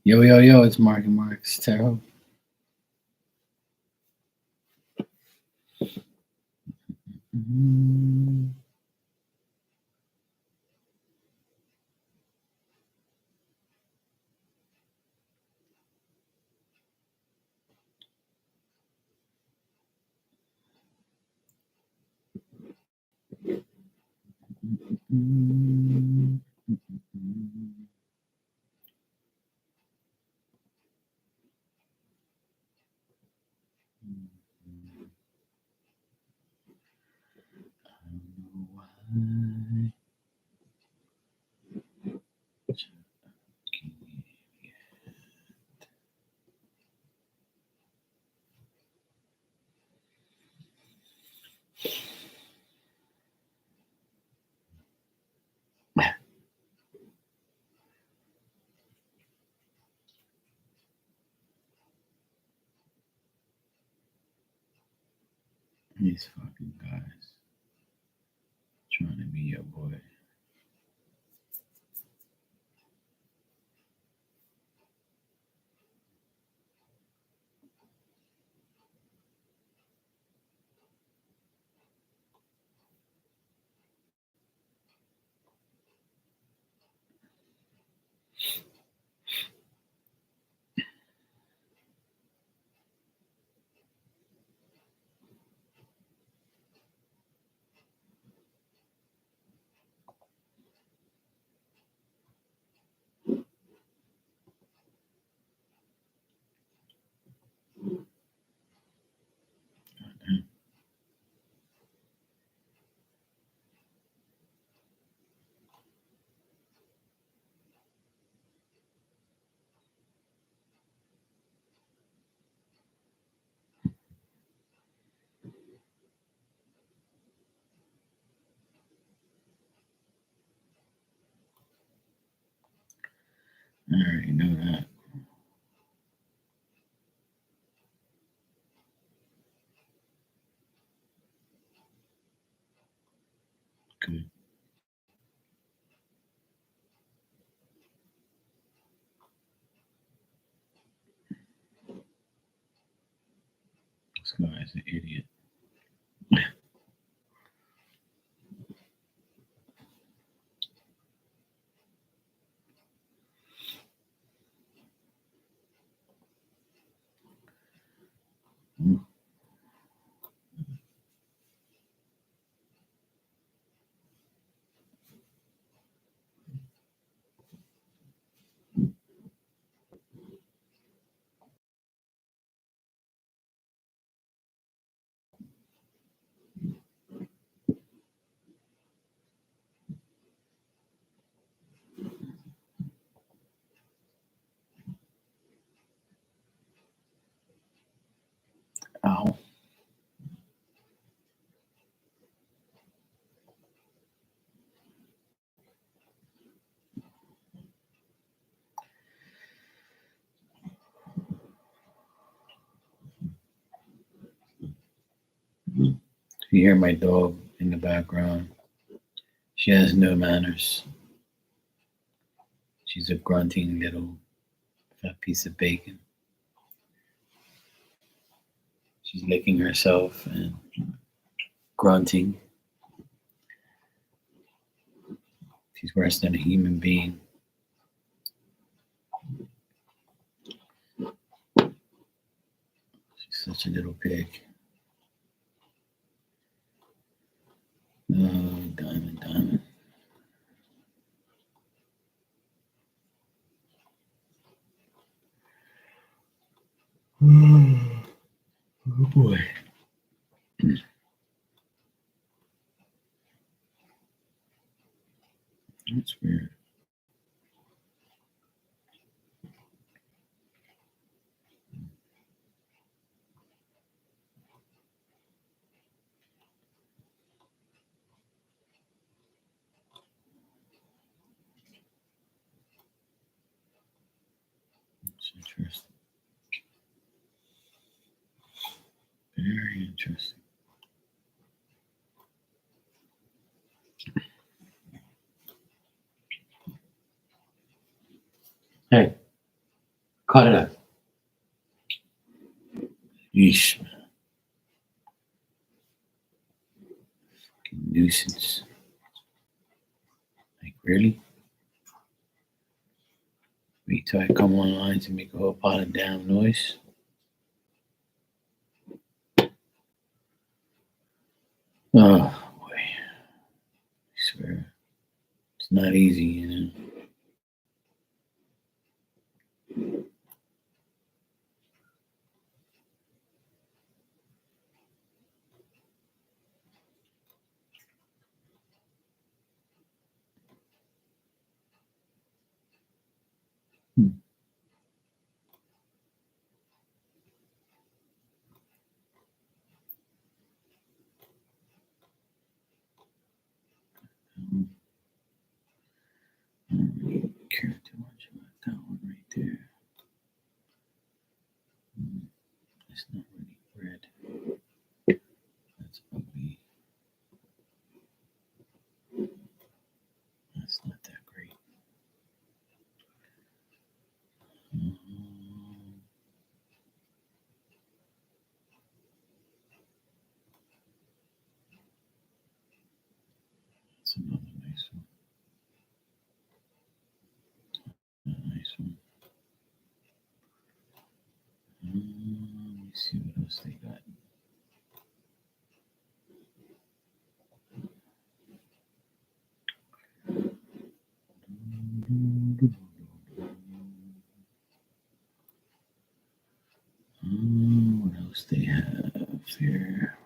Yo, yo, yo, it's Mark and Mark's Tarot. These fucking guys trying to be your boy. I already know that. Good. This guy's an idiot. Ow. You hear my dog in the background. She has no manners. She's a grunting little fat piece of bacon. She's licking herself and grunting. She's worse than a human being. She's such a little pig. Oh, diamond, diamond. Oh boy. That's weird. It's interesting. Very interesting. Hey. Cut it up. Yeesh. Fucking nuisance. Like, really? Wait till I come online to make a whole pot of damn noise. Oh, boy. I swear. It's not easy, you know. I don't really care too much about that one right there. It's not really red. That's ugly. That's not that great. That's another nice one. A nice one. Let me see what else they got. What else they have here?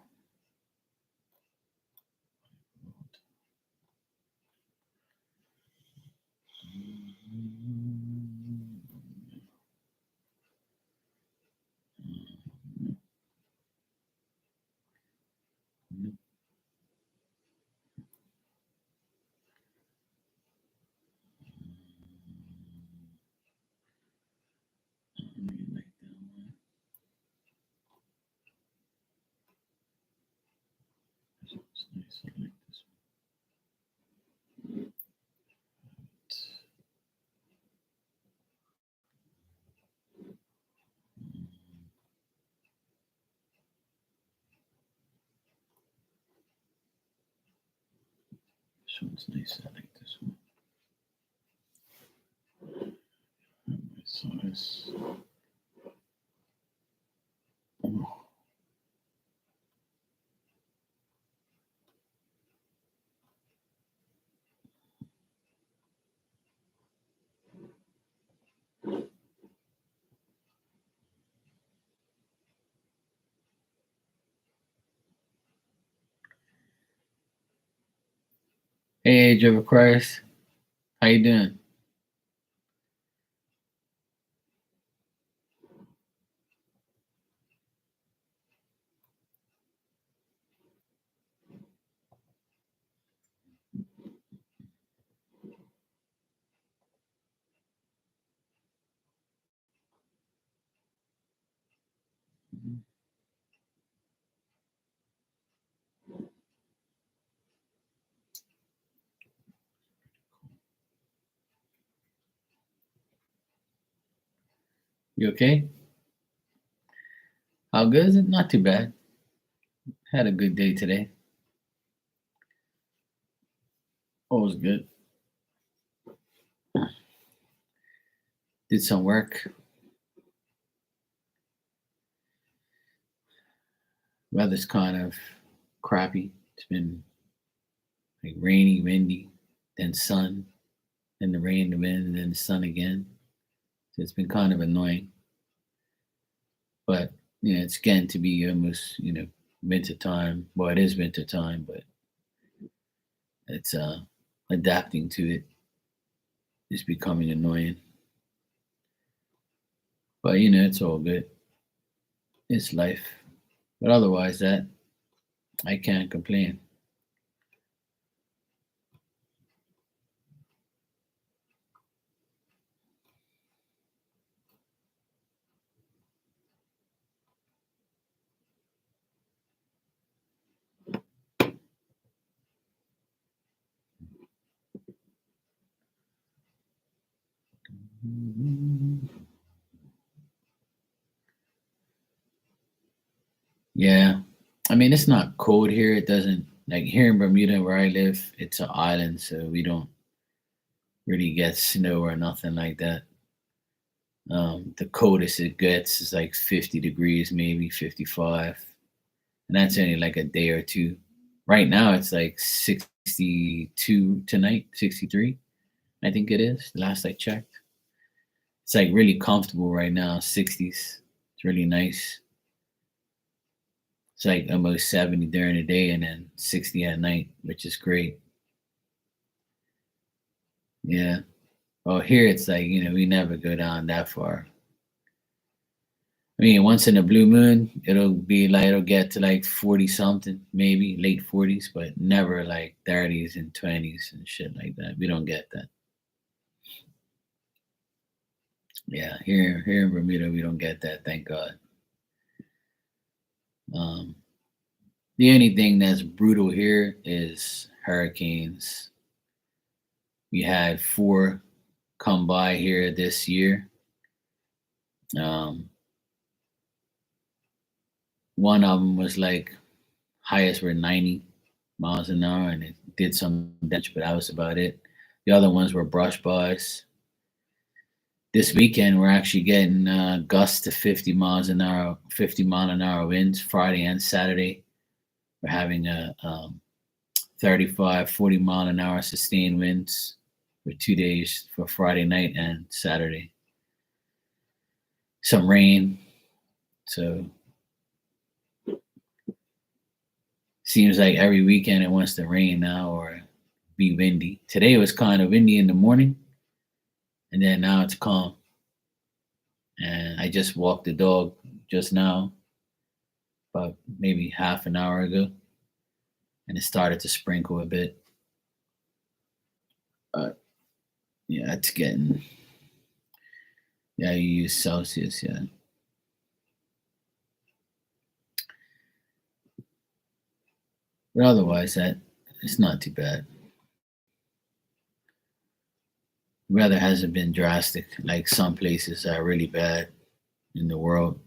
I really like that one. This one's nice. I like this one. This one's nice. I like this one. My size. Oh. Hey, Age of Aquarius. How you doing? You okay? How good is it? Not too bad. Had a good day today. Always good. Did some work. Weather's kind of crappy. It's been like rainy, windy, then sun, then the rain, the wind, and then the sun again. So it's been kind of annoying. But it's getting to be almost winter time. Well, it is winter time, but it's adapting to it is becoming annoying. But it's all good. It's life. But otherwise, that I can't complain. Yeah. I mean, it's not cold here. It doesn't like here in Bermuda where I live, it's an island, so we don't really get snow or nothing like that. The coldest it gets is like 50 degrees, maybe 55. And that's only like a day or two. Right now it's like 62 tonight, 63, I think it is. The last I checked. It's like really comfortable right now, 60s. It's really nice. It's like almost 70 during the day and then 60 at night, which is great. Yeah. Well, here it's like, we never go down that far. I mean, once in a blue moon, it'll get to like 40 something, maybe late 40s, but never like 30s and 20s and shit like that. We don't get that. Yeah, here in Bermuda, we don't get that, thank God. Um, the only thing that's brutal here is hurricanes. We had four come by here this year. Um, one of them was like highest were 90 miles an hour, and it did some damage, but that was about it. The other ones were brush bys. This weekend, we're actually getting gusts to 50 miles an hour, 50-mile-an-hour winds Friday and Saturday. We're having a 35, 40-mile-an-hour sustained winds for 2 days for Friday night and Saturday. Some rain. So seems like every weekend it wants to rain now or be windy. Today it was kind of windy in the morning, and then now it's calm. And I just walked the dog just now, about maybe half an hour ago, and it started to sprinkle a bit. But yeah, it's getting, yeah, you use Celsius, yeah. But otherwise, that it's not too bad. Weather hasn't been drastic like some places are really bad in the world.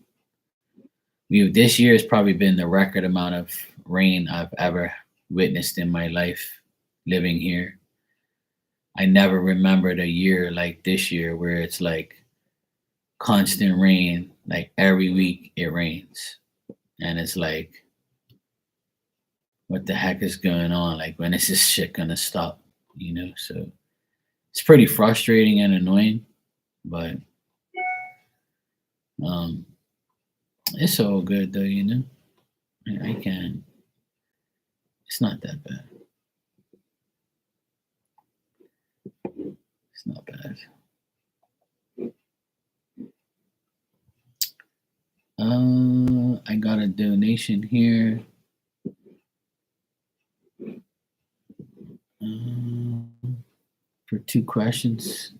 This year has probably been the record amount of rain I've ever witnessed in my life living here. I never remembered a year like this year where it's like constant rain, like every week it rains. And it's like, what the heck is going on? Like, when is this shit gonna stop? So it's pretty frustrating and annoying, but um, it's all good though. I can. It's not that bad. It's not bad. I got a donation here. For 2 questions.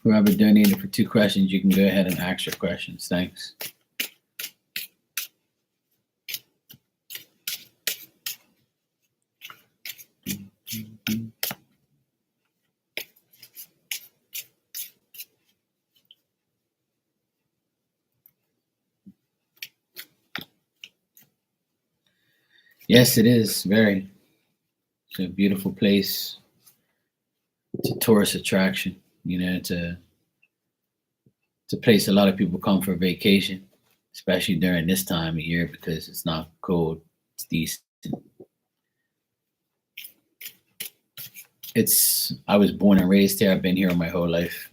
Whoever donated for 2 questions, you can go ahead and ask your questions. Thanks. Yes, it is very. It's a beautiful place. It's a tourist attraction. It's a place a lot of people come for vacation, especially during this time of year because it's not cold. It's decent. I was born and raised here. I've been here my whole life.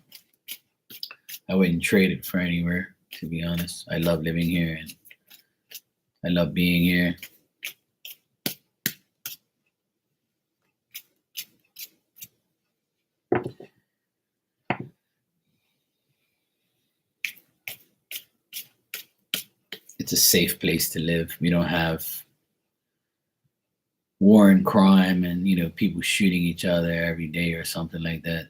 I wouldn't trade it for anywhere, to be honest. I love living here and I love being here. It's a safe place to live. We don't have war and crime and people shooting each other every day or something like that.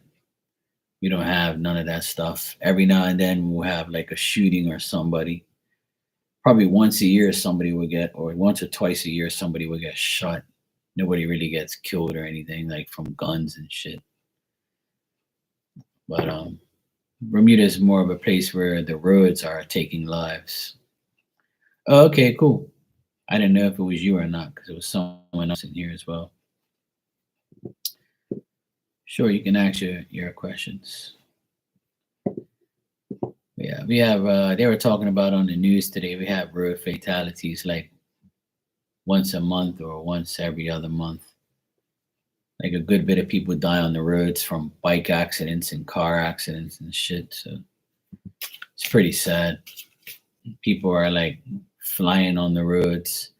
We don't have none of that stuff. Every now and then we'll have like a shooting or somebody. Probably once a year somebody will get, or once or twice a year somebody will get shot. Nobody really gets killed or anything like from guns and shit. But Bermuda is more of a place where the roads are taking lives. Oh, okay, cool. I didn't know if it was you or not because it was someone else in here as well. Sure, you can ask your questions. Yeah, we have. They were talking about on the news today. We have road fatalities like once a month or once every other month. Like a good bit of people die on the roads from bike accidents and car accidents and shit. So it's pretty sad. People are like flying on the roads,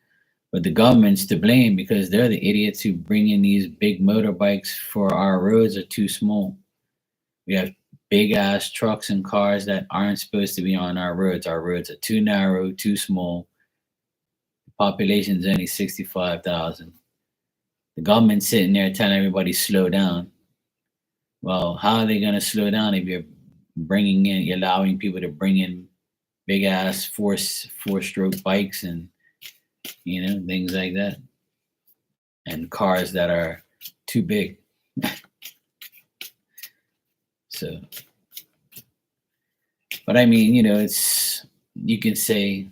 but the government's to blame because they're the idiots who bring in these big motorbikes for our roads are too small. We have big ass trucks and cars that aren't supposed to be on our roads. Our roads are too narrow, too small. The population's only 65,000. The government's sitting there telling everybody slow down. Well, how are they going to slow down if you're allowing people to bring in big ass four stroke bikes and things like that, and cars that are too big. So, but I mean, it's you can say,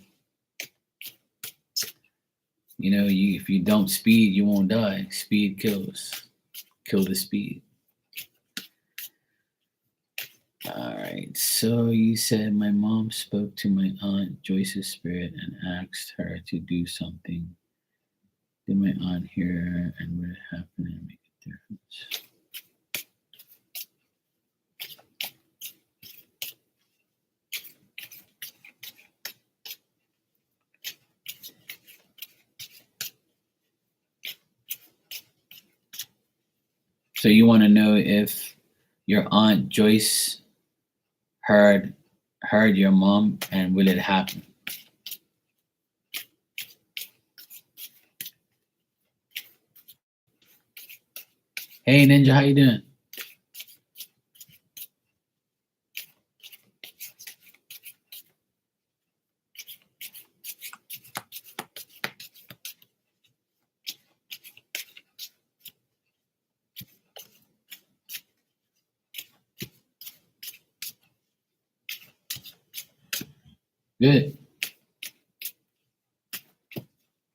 if you don't speed, you won't die. Speed kills. Kill the speed. All right. So you said my mom spoke to my aunt Joyce's spirit and asked her to do something. Did my aunt hear her and would it happen and make a difference? So you want to know if your aunt Joyce heard your mom and will it happen? Hey Ninja, how you doing? Good.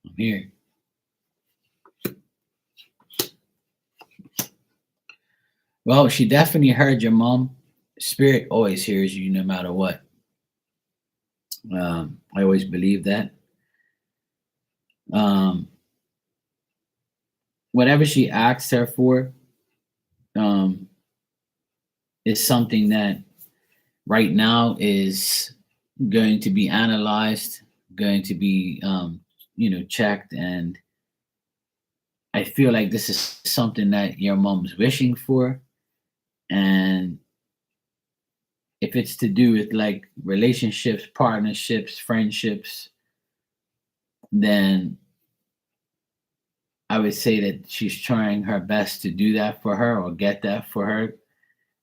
I'm here. Well, she definitely heard your mom. Spirit always hears you no matter what. I always believe that. Um, Whatever she asked her for um, is something that right now is going to be analyzed, going to be checked, and I feel like this is something that your mom's wishing for, and if it's to do with like relationships, partnerships, friendships, then I would say that she's trying her best to do that for her or get that for her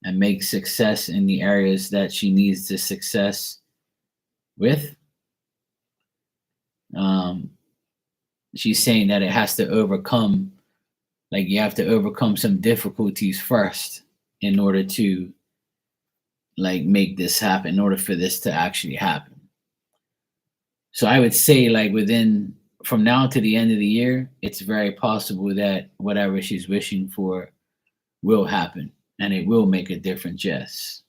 and make success in the areas that she needs the success with. Um, she's saying that it has to overcome, like you have to overcome some difficulties first in order to like make this happen, in order for this to actually happen. So I would say like within from now to the end of the year, it's very possible that whatever she's wishing for will happen and it will make a difference, yes.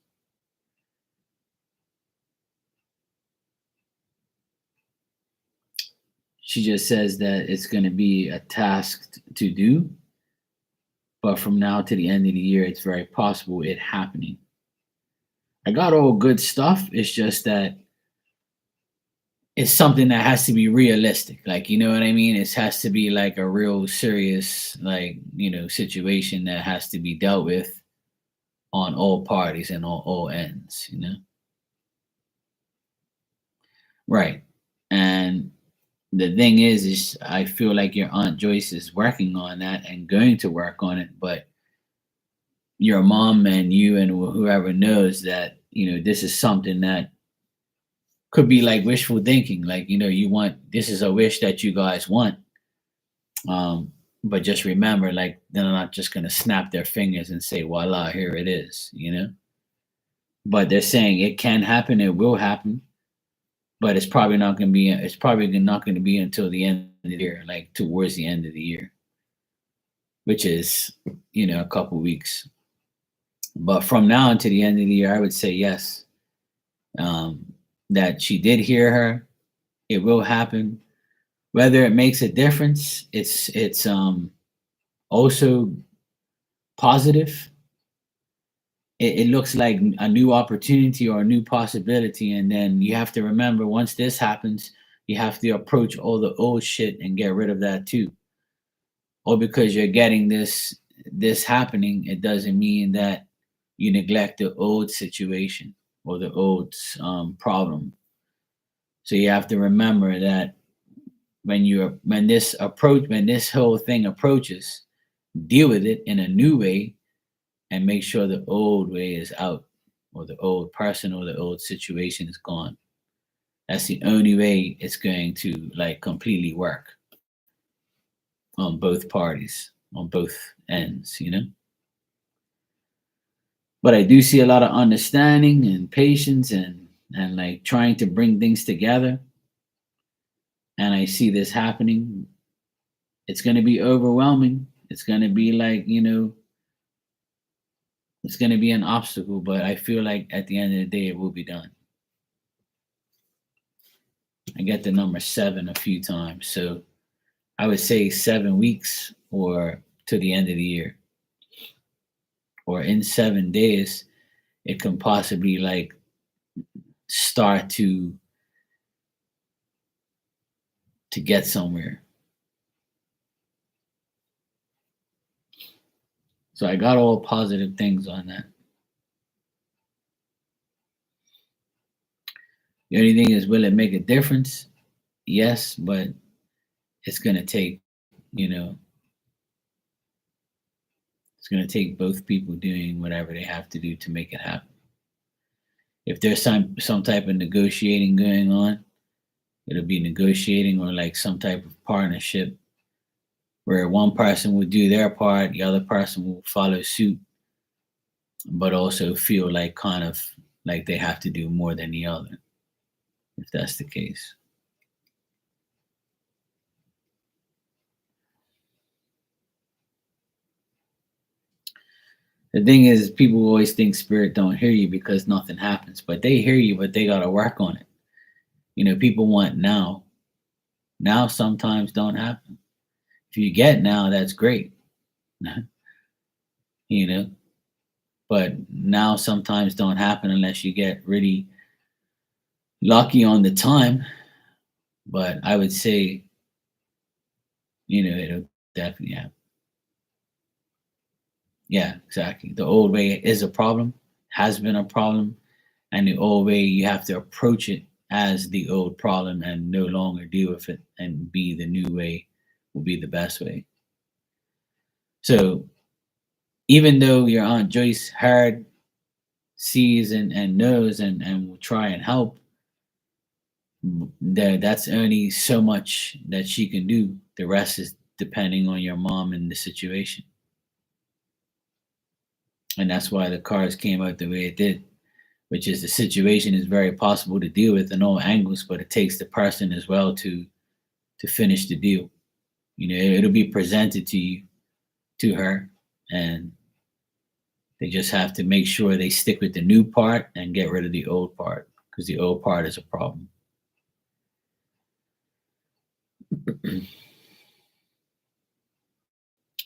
She just says that it's going to be a task to do, but from now to the end of the year, it's very possible it happening. I got all good stuff. It's just that it's something that has to be realistic. Like, you know what I mean? It has to be like a real serious, like, situation that has to be dealt with on all parties and all ends. Right. And the thing is I feel like your aunt Joyce is working on that and going to work on it, but your mom and you and whoever knows that, this is something that could be like wishful thinking. Like, you want, this is a wish that you guys want. Um, but just remember, like, they're not just going to snap their fingers and say, voila, here it is. But they're saying it can happen, it will happen, but it's probably not going to be until the end of the year, like towards the end of the year, which is, a couple weeks. But from now until the end of the year, I would say yes, um, that she did hear her. It will happen. Whether it makes a difference, it's also positive. It looks like a new opportunity or a new possibility, and then you have to remember, once this happens, you have to approach all the old shit and get rid of that too. Or because you're getting this happening, it doesn't mean that you neglect the old situation or the old problem. So you have to remember that when this whole thing approaches, deal with it in a new way and make sure the old way is out, or the old person or the old situation is gone. That's the only way it's going to like completely work on both parties, on both ends. But I do see a lot of understanding and patience and like trying to bring things together. And I see this happening. It's going to be overwhelming. It's going to be like, it's going to be an obstacle, but I feel like at the end of the day, it will be done. I get the number 7 a few times. So I would say 7 weeks or to the end of the year. Or in 7 days, it can possibly like start to get somewhere. So I got all positive things on that. The only thing is, will it make a difference? Yes, but it's gonna take, you know, it's gonna take both people doing whatever they have to do to make it happen. If there's some type of negotiating going on, it'll be negotiating or like some type of partnership where one person will do their part, the other person will follow suit, but also feel like kind of like they have to do more than the other, if that's the case. The thing is, people always think spirit don't hear you because nothing happens, but they hear you, but they gotta work on it. People want now. Now sometimes don't happen. If you get now, that's great. you know, but now sometimes don't happen unless you get really lucky on the time. But I would say, it'll definitely happen. Yeah, exactly. The old way is a problem, has been a problem, and the old way you have to approach it as the old problem and no longer deal with it and be the new way will be the best way. So even though your Aunt Joyce heard, sees, and knows and will try and help, that's only so much that she can do. The rest is depending on your mom and the situation. And that's why the cards came out the way it did, which is the situation is very possible to deal with in all angles, but it takes the person as well to finish the deal. It'll be presented to you, to her, and they just have to make sure they stick with the new part and get rid of the old part because the old part is a problem.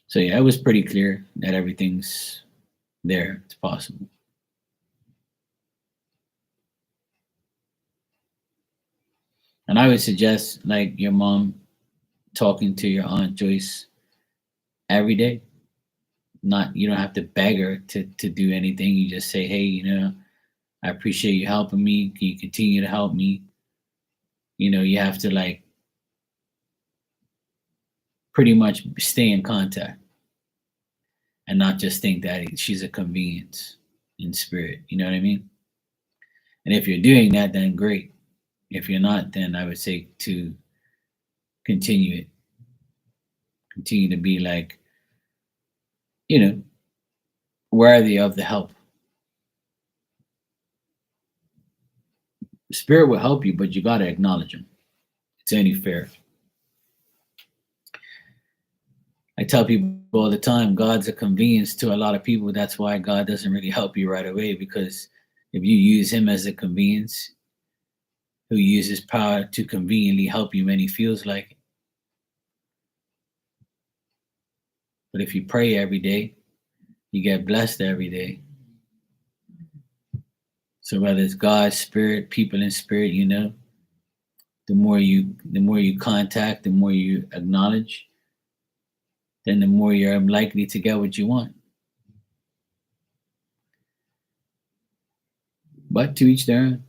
So yeah, it was pretty clear that everything's there. It's possible. And I would suggest like your mom talking to your Aunt Joyce every day. Not, you don't have to beg her to do anything. You just say, hey, I appreciate you helping me. Can you continue to help me? You have to like pretty much stay in contact. and not just think that she's a convenience in spirit. You know what I mean? And if you're doing that, then great. If you're not, then I would say to continue it. Continue to be like, you know, worthy of the help. Spirit will help you, but you got to acknowledge him. It's only fair. I tell people all the time, God's a convenience to a lot of people. That's why God doesn't really help you right away, because if you use him as a convenience, he'll use his power to conveniently help you when he feels like it. But if you pray every day, you get blessed every day. So whether it's God, spirit, people in spirit, the more you contact, the more you acknowledge, then the more you're likely to get what you want. But to each their own.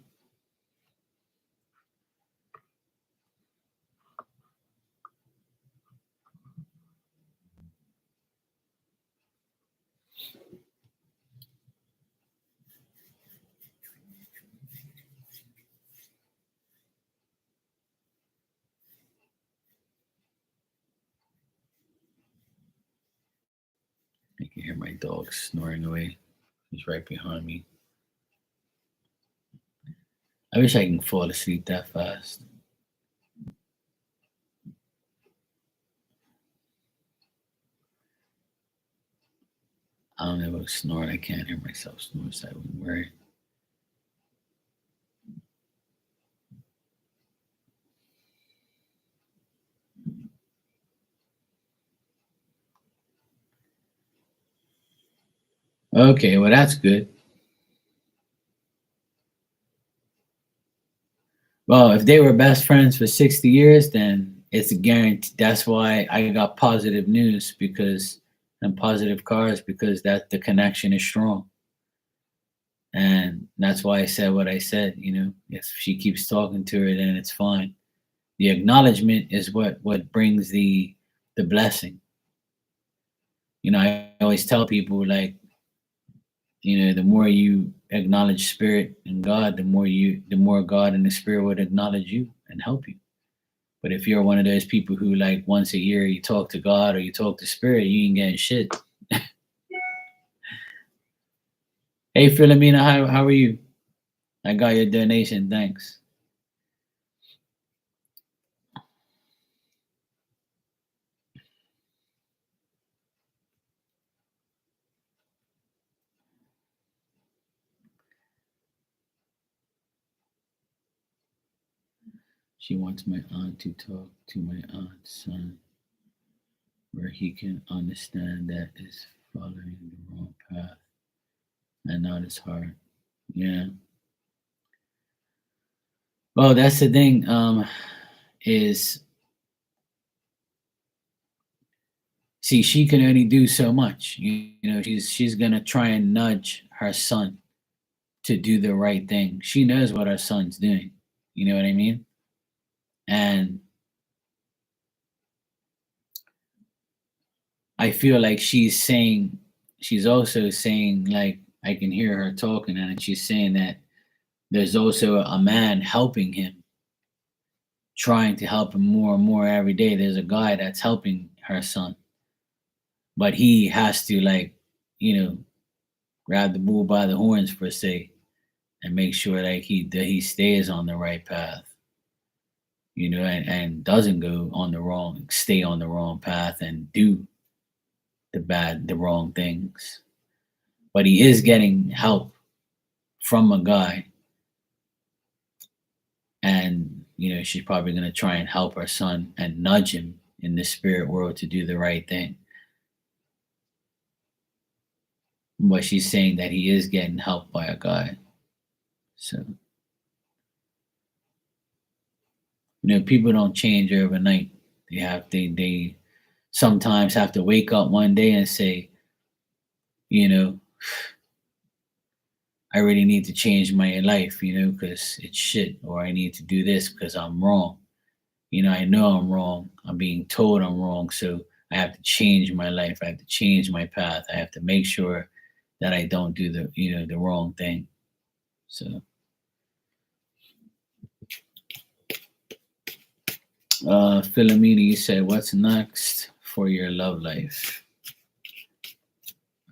I can hear my dog snoring away. He's right behind me. I wish I can fall asleep that fast. I don't know about snoring. I can't hear myself snore, so I wouldn't worry. Okay, well, that's good. Well, if they were best friends for 60 years, then it's a guarantee. That's why I got positive news and positive cards, because that the connection is strong. And that's why I said what I said. If she keeps talking to her, then it's fine. The acknowledgement is what brings the blessing. I always tell people, like, the more you acknowledge spirit and God, the more God and the spirit would acknowledge you and help you. But if you're one of those people who, like, once a year you talk to God or you talk to spirit, you ain't getting shit. Hey Philomena, how are you? I got your donation, thanks. She wants my aunt to talk to my aunt's son, where he can understand that is following the wrong path and not his heart. Yeah. Well, that's the thing. Is see, she can only do so much. She's gonna try and nudge her son to do the right thing. She knows what her son's doing. You know what I mean? And I feel like she's also saying, like, I can hear her talking, and she's saying that there's also a man helping him, trying to help him more and more every day. There's a guy that's helping her son, but he has to, like, grab the bull by the horns, per se, and make sure that he stays on the right path, and doesn't stay on the wrong path and do the wrong things. But he is getting help from a guy, and she's probably going to try and help her son and nudge him in the spirit world to do the right thing. But she's saying that he is getting helped by a guy. So, people don't change overnight. They sometimes have to wake up one day and say, I really need to change my life, because it's shit, or I need to do this because I'm wrong. I know I'm wrong. I'm being told I'm wrong. So I have to change my life. I have to change my path. I have to make sure that I don't do the wrong thing. So, Philomena, you said, what's next for your love life?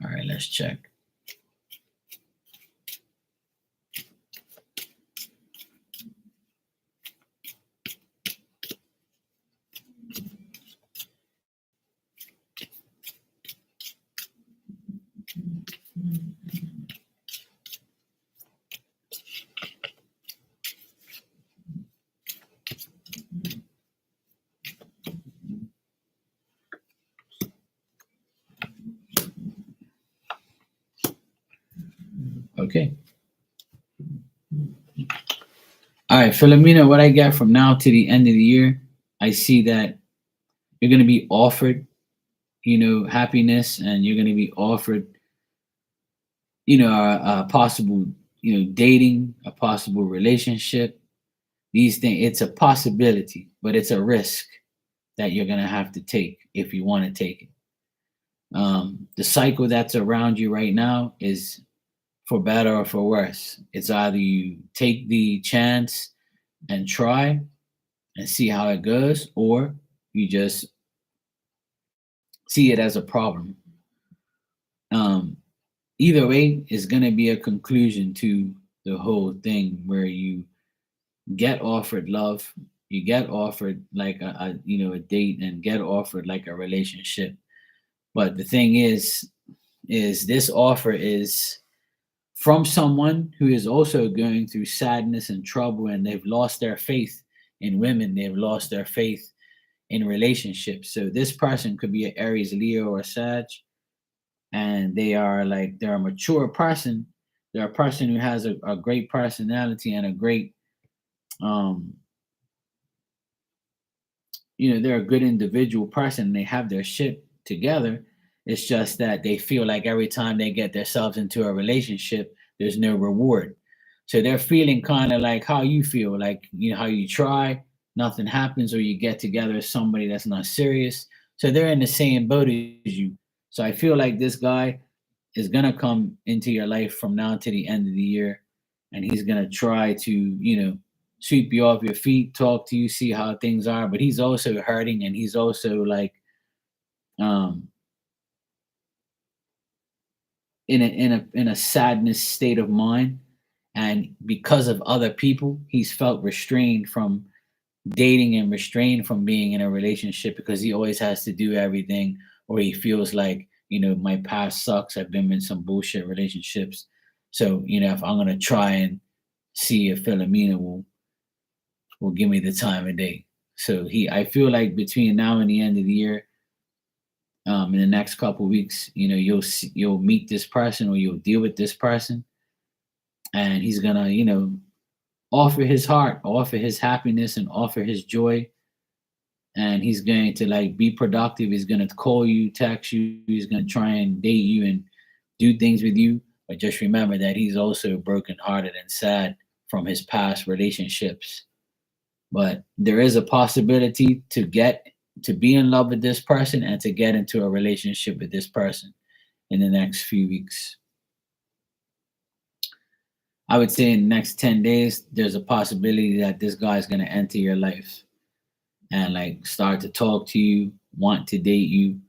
All right, let's check. Okay. All right, Philomena, what I get from now to the end of the year, I see that you're going to be offered, happiness, and you're going to be offered, a possible, dating, a possible relationship. These things, it's a possibility, but it's a risk that you're going to have to take if you want to take it. The cycle that's around you right now is for better or for worse. It's either you take the chance and try and see how it goes, or you just see it as a problem. Um, Either way is going to be a conclusion to the whole thing where you get offered love, you get offered like a date, and get offered like a relationship. But the thing is this offer is from someone who is also going through sadness and trouble, and they've lost their faith in women, they've lost their faith in relationships. So this person could be an Aries, Leo, or Sag, and they're a mature person. They're a person who has a great personality and a great um they're a good individual person. They have their shit together. It's just that they feel like every time they get themselves into a relationship, there's no reward. So they're feeling kind of like how you feel, like how you try, nothing happens, or you get together with somebody that's not serious. So they're in the same boat as you. So I feel like this guy is gonna come into your life from now to the end of the year, and he's gonna try to, sweep you off your feet, talk to you, see how things are. But he's also hurting, and he's also like um in a sadness state of mind. And because of other people, he's felt restrained from dating and restrained from being in a relationship because he always has to do everything, or he feels like, my past sucks. I've been in some bullshit relationships. So, if I'm gonna try and see if Philomena will give me the time of day. So I feel like between now and the end of the year, in the next couple of weeks, you'll meet this person, or you'll deal with this person, and he's gonna, offer his heart, offer his happiness, and offer his joy. And he's going to like be productive. He's going to call you, text you. He's going to try and date you and do things with you. But just remember that he's also brokenhearted and sad from his past relationships. But there is a possibility to be in love with this person and to get into a relationship with this person in the next few weeks. I would say in the next 10 days, there's a possibility that this guy is going to enter your life and like start to talk to you, want to date you,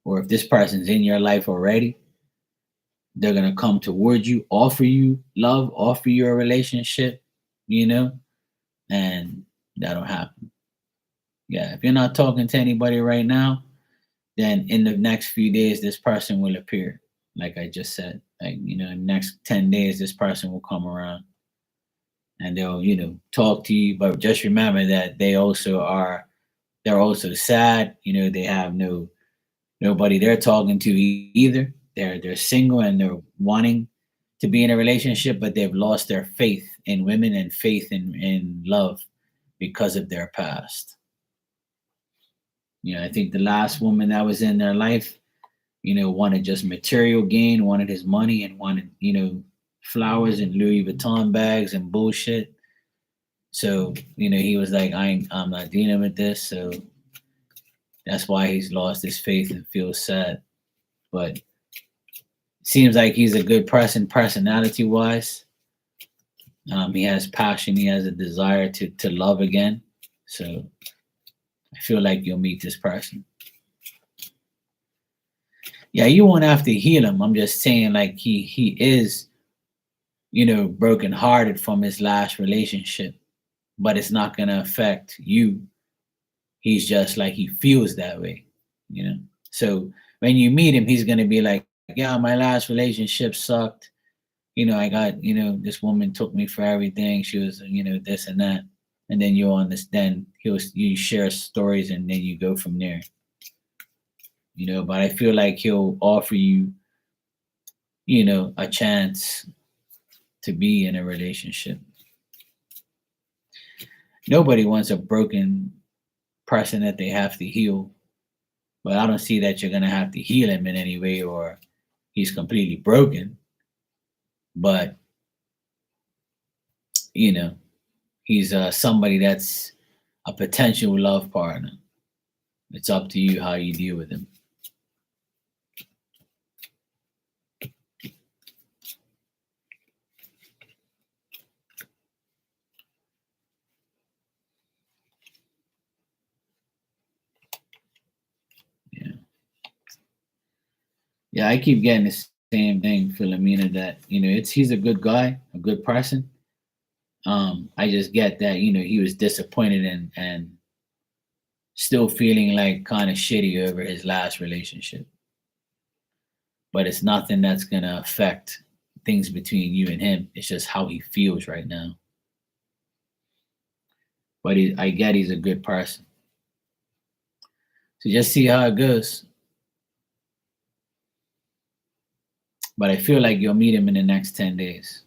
or if this person's in your life already, they're going to come towards you, offer you love, offer you a relationship, you know, and that'll happen. Yeah, if you're not talking to anybody right now, then in the next few days, this person will appear. Like I just said, like, in the next 10 days, this person will come around and they'll, talk to you. But just remember that they're also sad. They have nobody they're talking to either. They're single and they're wanting to be in a relationship, but they've lost their faith in women and faith in love because of their past. I think the last woman that was in their life, wanted just material gain, wanted his money, and wanted, flowers and Louis Vuitton bags and bullshit. So, he was like, I'm not dealing with this. So That's why he's lost his faith and feels sad. But seems like he's a good person, personality wise. He has passion. He has a desire to love again. So I feel like you'll meet this person. Yeah, you won't have to heal him. I'm just saying, like he is, brokenhearted from his last relationship, but it's not gonna affect you. He's just like he feels that way, you know. So when you meet him, he's gonna be like, "Yeah, my last relationship sucked. I got, this woman took me for everything. She was, this and that." And then you understand. You share stories, and then you go from there. But I feel like he'll offer you, a chance to be in a relationship. Nobody wants a broken person that they have to heal, but I don't see that you're gonna have to heal him in any way or he's completely broken. But you know, he's somebody that's a potential love partner. It's up to you how you deal with him. Yeah, yeah. I keep getting the same thing, Philomena. That he's a good guy, a good person. I just get that he was disappointed and still feeling like kind of shitty over his last relationship. But it's nothing that's gonna affect things between you and him. It's just how he feels right now. But I get he's a good person. So just see how it goes. But I feel like you'll meet him in the next 10 days.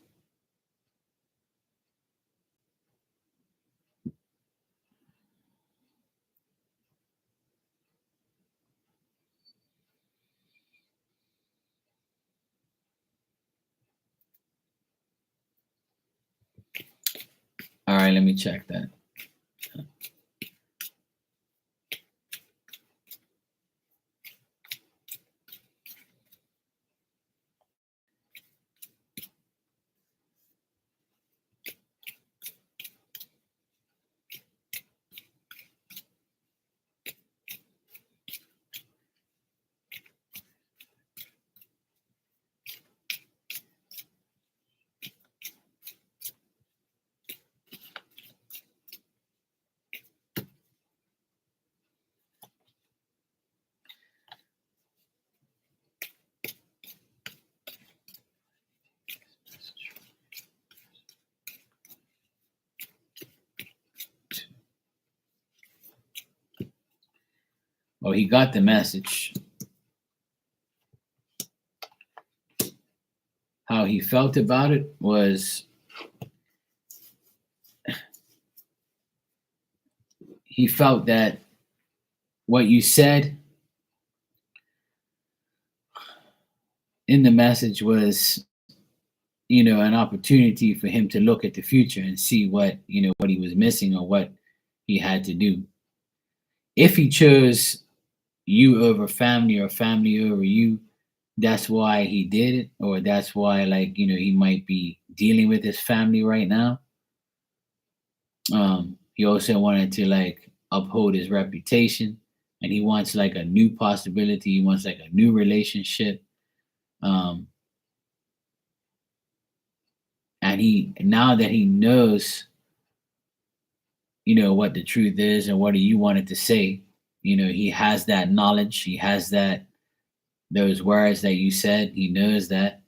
All right, let me check that. Well, he got the message. How he felt about it was he felt that what you said in the message was, an opportunity for him to look at the future and see what he was missing or what he had to do. If he chose you over family or family over you, that's why he did it, or that's why, like, he might be dealing with his family right now. He also wanted to like uphold his reputation, and he wants like a new possibility. He wants like a new relationship. Um, and he now that he knows, what the truth is and what you wanted to say, he has that knowledge. He has that those words that you said. He knows that.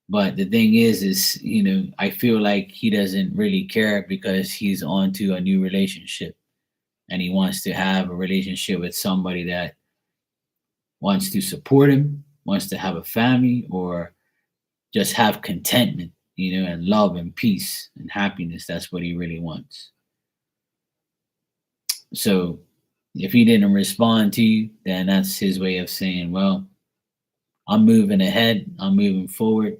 But the thing is, I feel like he doesn't really care because he's on to a new relationship and he wants to have a relationship with somebody that wants to support him, wants to have a family, or just have contentment, and love and peace and happiness. That's what he really wants. So if he didn't respond to you, then that's his way of saying, well, I'm moving ahead, I'm moving forward.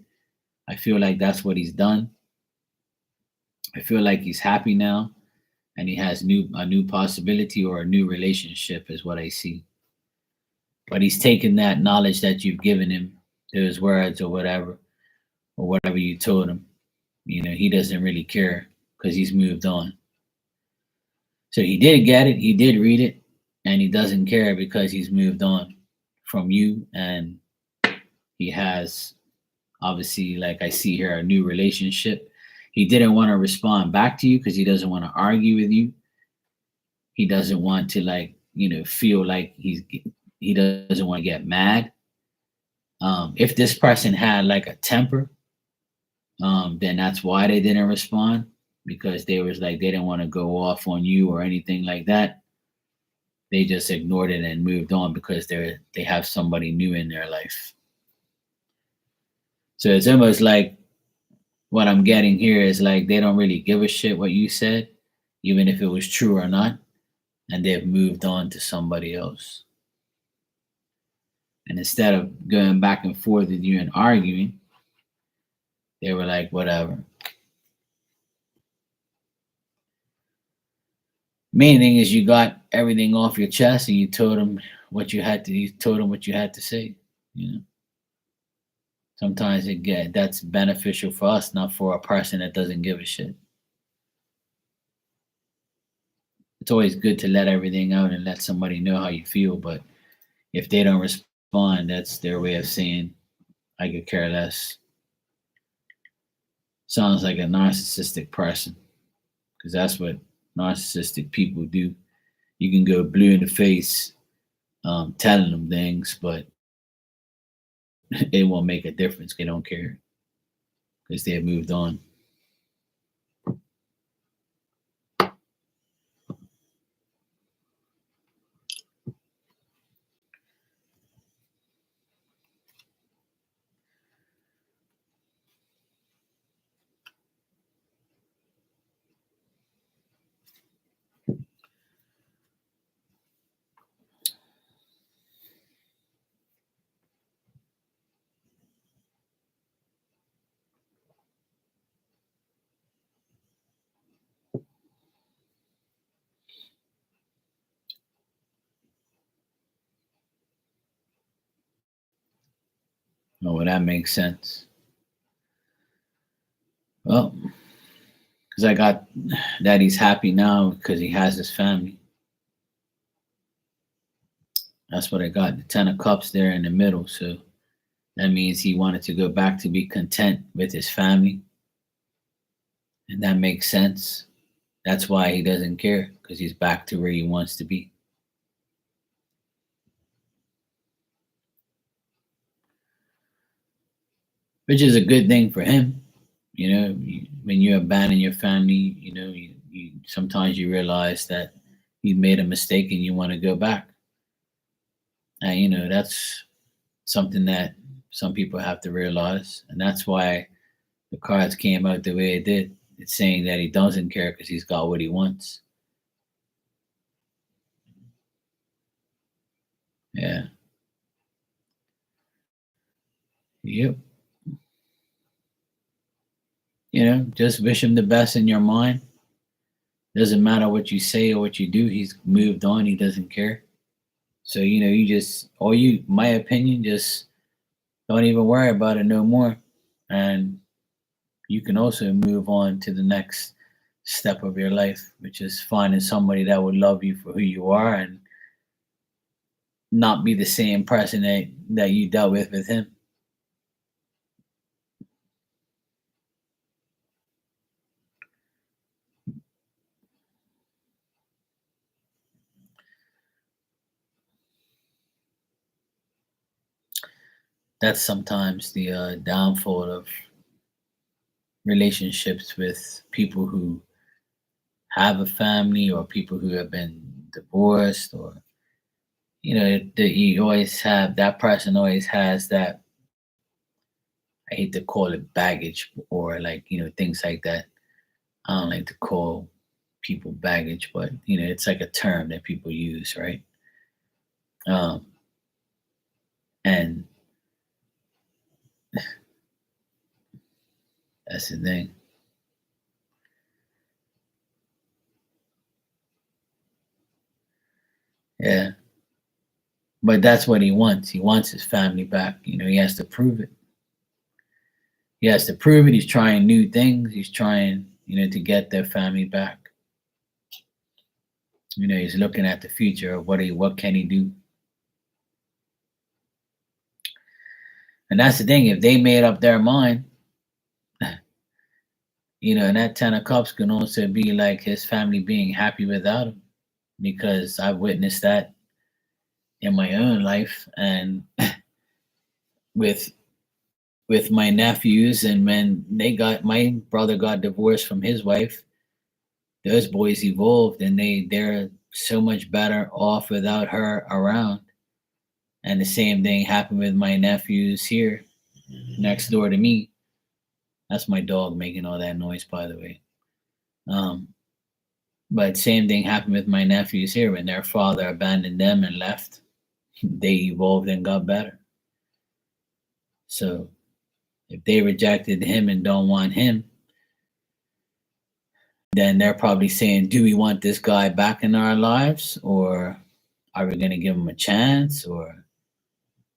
I feel like that's what he's done. I feel like he's happy now. and he has a new possibility or a new relationship is what I see. But he's taken that knowledge that you've given him, those words or whatever you told him. He doesn't really care because he's moved on. So he did get it, he did read it, and he doesn't care because he's moved on from you, and he has, obviously, like I see here, a new relationship. He didn't want to respond back to you because he doesn't want to argue with you. He doesn't want to, like, feel like he doesn't want to get mad. If this person had like a temper, then that's why they didn't respond, because they was like they didn't want to go off on you or anything like that. They just ignored it and moved on because they have somebody new in their life. So it's almost like what I'm getting here is like they don't really give a shit what you said, even if it was true or not, and they've moved on to somebody else. And instead of going back and forth with you and arguing, they were like, whatever. Main thing is you got everything off your chest and you told them what you had to. You told them what you had to say. You know, sometimes that's beneficial for us, not for a person that doesn't give a shit. It's always good to let everything out and let somebody know how you feel, but if they don't respond, that's their way of saying I could care less. Sounds like a narcissistic person, because that's what narcissistic people do. You can go blue in the face telling them things, but it won't make a difference. They don't care because they have moved on. Oh, well, that makes sense. Well, because I got that he's happy now because he has his family. That's what I got. The 10 of Cups there in the middle. So that means he wanted to go back to be content with his family. And that makes sense. That's why he doesn't care, because he's back to where he wants to be. Which is a good thing for him. When you abandon your family, you sometimes you realize that you made a mistake and you want to go back. And that's something that some people have to realize, and that's why the cards came out the way it did. It's saying that he doesn't care because he's got what he wants. Yeah. Yep. Just wish him the best in your mind. Doesn't matter what you say or what you do. He's moved on. He doesn't care. So you just, my opinion, just don't even worry about it no more, and you can also move on to the next step of your life, which is finding somebody that would love you for who you are and not be the same person that you dealt with him. That's sometimes the downfall of relationships with people who have a family or people who have been divorced, or you always have that person always has that. I hate to call it baggage or like things like that. I don't like to call people baggage, but it's like a term that people use, right? Um, and that's the thing. Yeah. But that's what he wants. He wants his family back. He has to prove it. He has to prove it. He's trying new things. He's trying, to get their family back. He's looking at the future of what can he do. And that's the thing. If they made up their mind, and that 10 of Cups can also be like his family being happy without him. Because I've witnessed that in my own life, and with my nephews, and when my brother got divorced from his wife, those boys evolved, and they're so much better off without her around. And the same thing happened with my nephews here next door to me. That's my dog making all that noise, by the way. But same thing happened with my nephews here. When their father abandoned them and left, they evolved and got better. So if they rejected him and don't want him, then they're probably saying, do we want this guy back in our lives, or are we going to give him a chance, or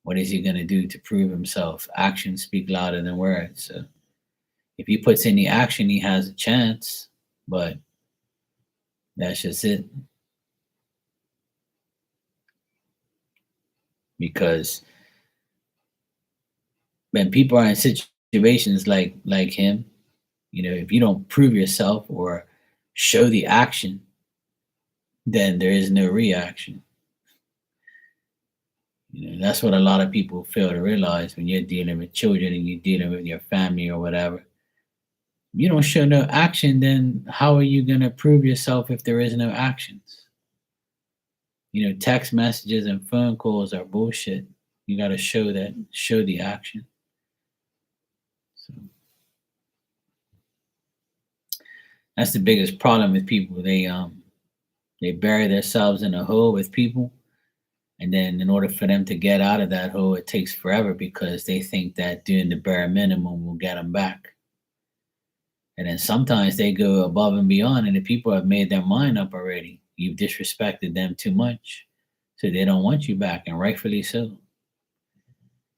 what is he going to do to prove himself? Actions speak louder than words. So if he puts in the action, he has a chance, but that's just it. Because when people are in situations like him, if you don't prove yourself or show the action, then there is no reaction. That's what a lot of people fail to realize when you're dealing with children and you're dealing with your family or whatever. If you don't show no action, then how are you going to prove yourself if there is no actions? Text messages and phone calls are bullshit. You got to show the action. So that's the biggest problem with people. They bury themselves in a hole with people, and then in order for them to get out of that hole, it takes forever because they think that doing the bare minimum will get them back. And then sometimes they go above and beyond, and the people have made their mind up already. You've disrespected them too much, so they don't want you back, and rightfully so.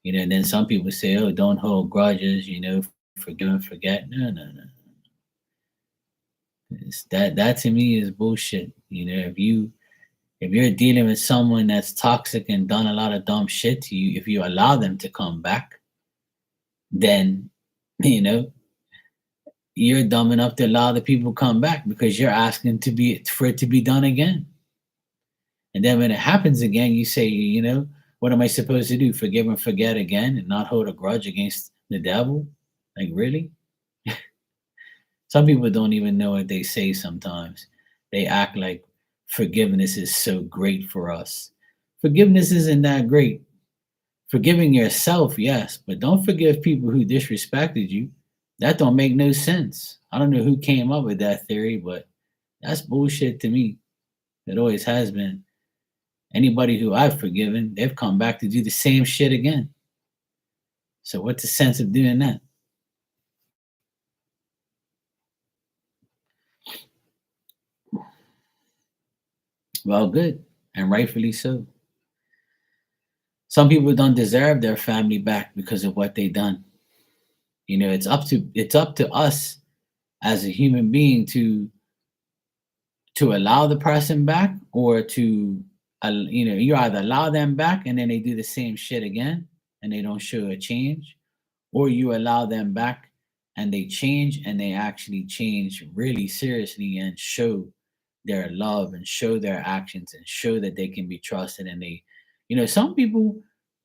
And then some people say, "Oh, don't hold grudges. Forgive and forget." No. That to me is bullshit. If you're dealing with someone that's toxic and done a lot of dumb shit to you, if you allow them to come back, then you're dumb enough to allow the people to come back because you're asking for it to be done again. And then when it happens again, you say, what am I supposed to do? Forgive and forget again and not hold a grudge against the devil? Like, really? Some people don't even know what they say sometimes. They act like forgiveness is so great for us. Forgiveness isn't that great. Forgiving yourself, yes, but don't forgive people who disrespected you. That don't make no sense. I don't know who came up with that theory, but that's bullshit to me. It always has been. Anybody who I've forgiven, they've come back to do the same shit again. So what's the sense of doing that? Well, good, and rightfully so. Some people don't deserve their family back because of what they done. It's up to us as a human being to allow the person back, or to you either allow them back and then they do the same shit again and they don't show a change, or you allow them back and they change, and they actually change really seriously and show their love and show their actions and show that they can be trusted. And some people,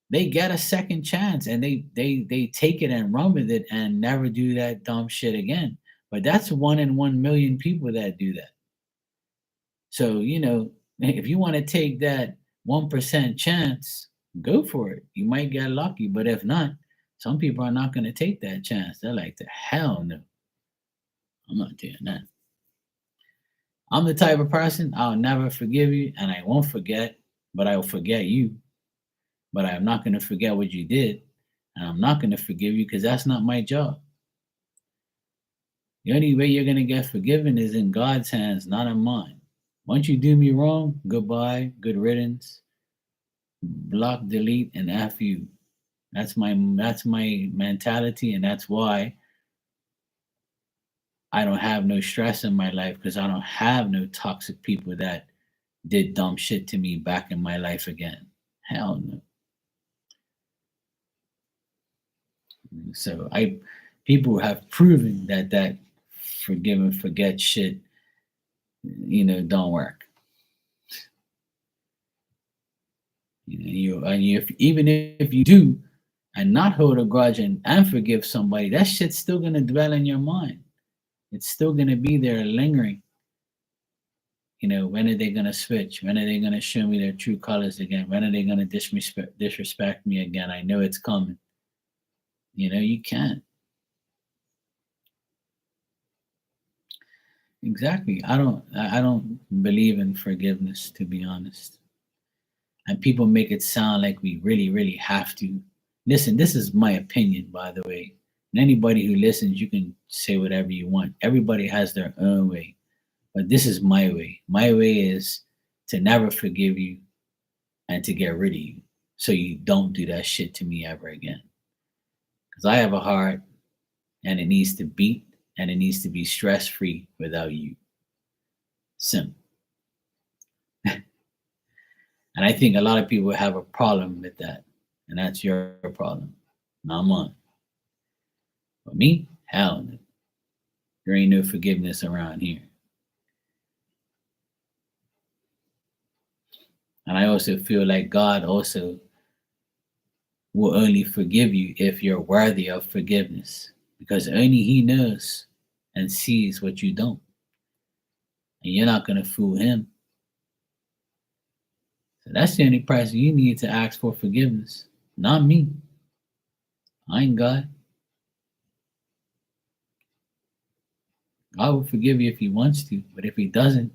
they get a second chance and they take it and run with it and never do that dumb shit again. But that's 1 in 1 million people that do that. So, if you want to take that 1% chance, go for it. You might get lucky, but if not, some people are not going to take that chance. They're like, the hell no. I'm not doing that. I'm the type of person, I'll never forgive you and I won't forget, but I will forget you. But I'm not going to forget what you did. And I'm not going to forgive you because that's not my job. The only way you're going to get forgiven is in God's hands, not in mine. Once you do me wrong, goodbye, good riddance, block, delete, and F you. That's my mentality, and that's why I don't have no stress in my life because I don't have no toxic people that did dumb shit to me back in my life again. Hell no. So people have proven that forgive and forget shit, don't work. Even if you do and not hold a grudge and forgive somebody, that shit's still gonna dwell in your mind. It's still gonna be there lingering. When are they gonna switch? When are they gonna show me their true colors again? When are they gonna disrespect me again? I know it's coming. You can't. Exactly. I don't believe in forgiveness, to be honest. And people make it sound like we really, really have to. Listen, this is my opinion, by the way. And anybody who listens, you can say whatever you want. Everybody has their own way. But this is my way. My way is to never forgive you and to get rid of you. So you don't do that shit to me ever again. Because I have a heart and it needs to beat and it needs to be stress free without you. Simple. And I think a lot of people have a problem with that. And that's your problem, not mine. But me, hell no. There ain't no forgiveness around here. And I also feel like God also will only forgive you if you're worthy of forgiveness. Because only He knows and sees what you don't. And you're not going to fool Him. So that's the only person you need to ask for forgiveness, not me. I ain't God. God will forgive you if He wants to, but if He doesn't,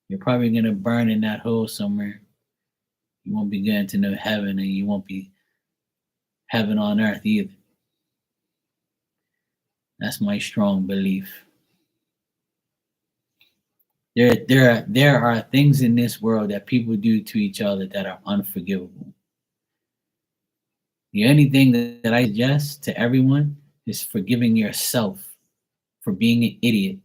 you're probably going to burn in that hole somewhere. You won't be going to no heaven, and you won't be heaven on earth either. That's my strong belief. There are things in this world that people do to each other that are unforgivable. The only thing that I suggest to everyone is forgiving yourself for being an idiot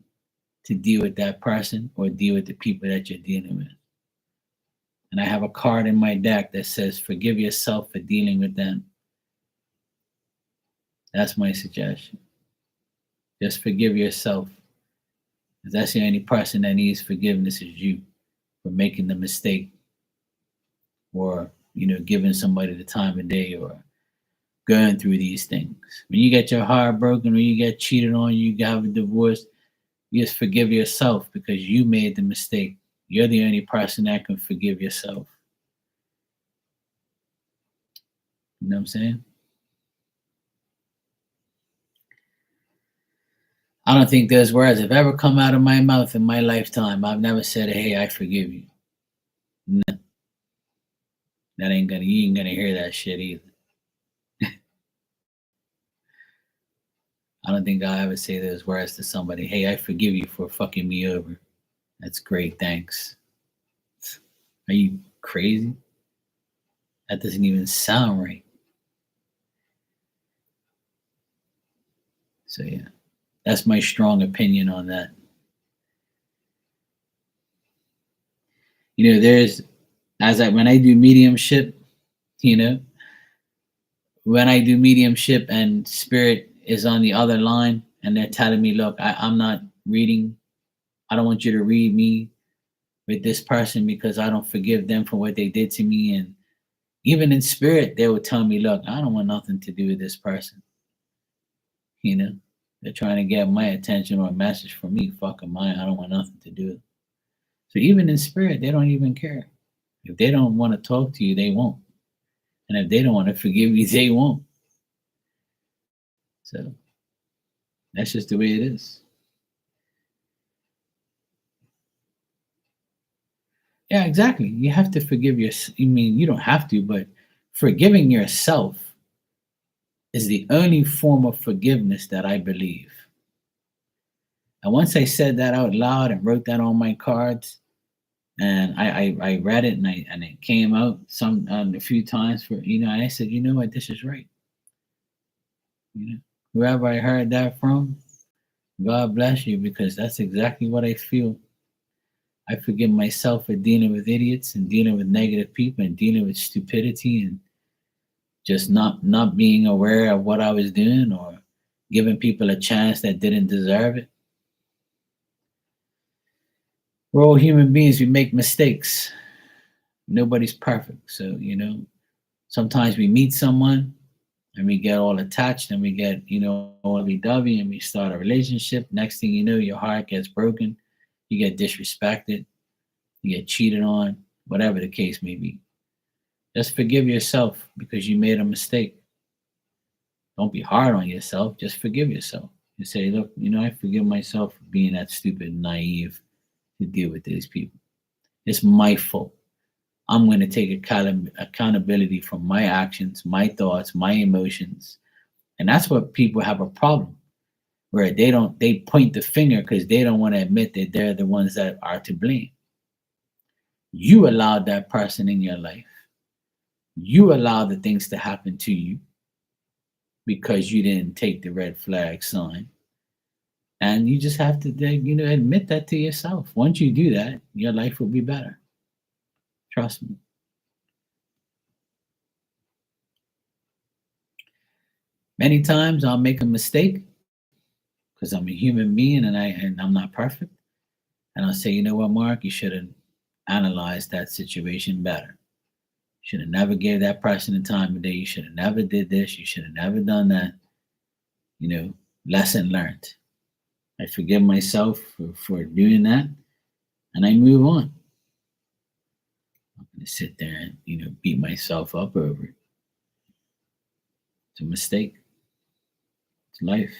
to deal with that person or deal with the people that you're dealing with. And I have a card in my deck that says, forgive yourself for dealing with them. That's my suggestion. Just forgive yourself. Because that's the only person that needs forgiveness is you for making the mistake or, giving somebody the time of day or going through these things. When you get your heart broken, when you get cheated on, you have a divorce, you just forgive yourself because you made the mistake. You're the only person that can forgive yourself. You know what I'm saying? I don't think those words have ever come out of my mouth in my lifetime. I've never said, hey, I forgive you. No. You ain't gonna hear that shit either. I don't think I'll ever say those words to somebody. Hey, I forgive you for fucking me over. That's great, thanks. Are you crazy? That doesn't even sound right. So yeah, that's my strong opinion on that. There's when I do mediumship, when I do mediumship and spirit is on the other line and they're telling me, look, I'm not reading. I don't want you to read me with this person because I don't forgive them for what they did to me. And even in spirit, they would tell me, look, I don't want nothing to do with this person. They're trying to get my attention or a message from me. Fuck them, I don't want nothing to do with it. So even in spirit, they don't even care. If they don't want to talk to you, they won't. And if they don't want to forgive you, they won't. So that's just the way it is. Yeah, exactly. You have to forgive yourself. You don't have to, but forgiving yourself is the only form of forgiveness that I believe. And once I said that out loud and wrote that on my cards, And I read it, and it came out a few times for, and I said, you know what, this is right. You know, whoever I heard that from, God bless you, because that's exactly what I feel. I forgive myself for dealing with idiots and dealing with negative people and dealing with stupidity and just not being aware of what I was doing or giving people a chance that didn't deserve it. We're all human beings. We make mistakes. Nobody's perfect. So, sometimes we meet someone and we get all attached and we get, all lovey-dovey and we start a relationship. Next thing you know, your heart gets broken. You get disrespected. You get cheated on, whatever the case may be. Just forgive yourself because you made a mistake. Don't be hard on yourself. Just forgive yourself. You say, look, I forgive myself for being that stupid and naive to deal with these people. It's my fault. I'm going to take accountability for my actions, my thoughts, my emotions. And that's what people have a problem where they point the finger because they don't want to admit that they're the ones that are to blame. You allowed that person in your life. You allowed the things to happen to you because you didn't take the red flag sign. And you just have to, admit that to yourself. Once you do that, your life will be better. Trust me. Many times I'll make a mistake because I'm a human being and I'm not perfect. And I'll say, you know what, Mark, you should have analyzed that situation better. Should have never gave that person the time of day. You should have never did this. You should have never done that. Lesson learned. I forgive myself for doing that, and I move on. I'm going to sit there and beat myself up over it. It's a mistake. It's life.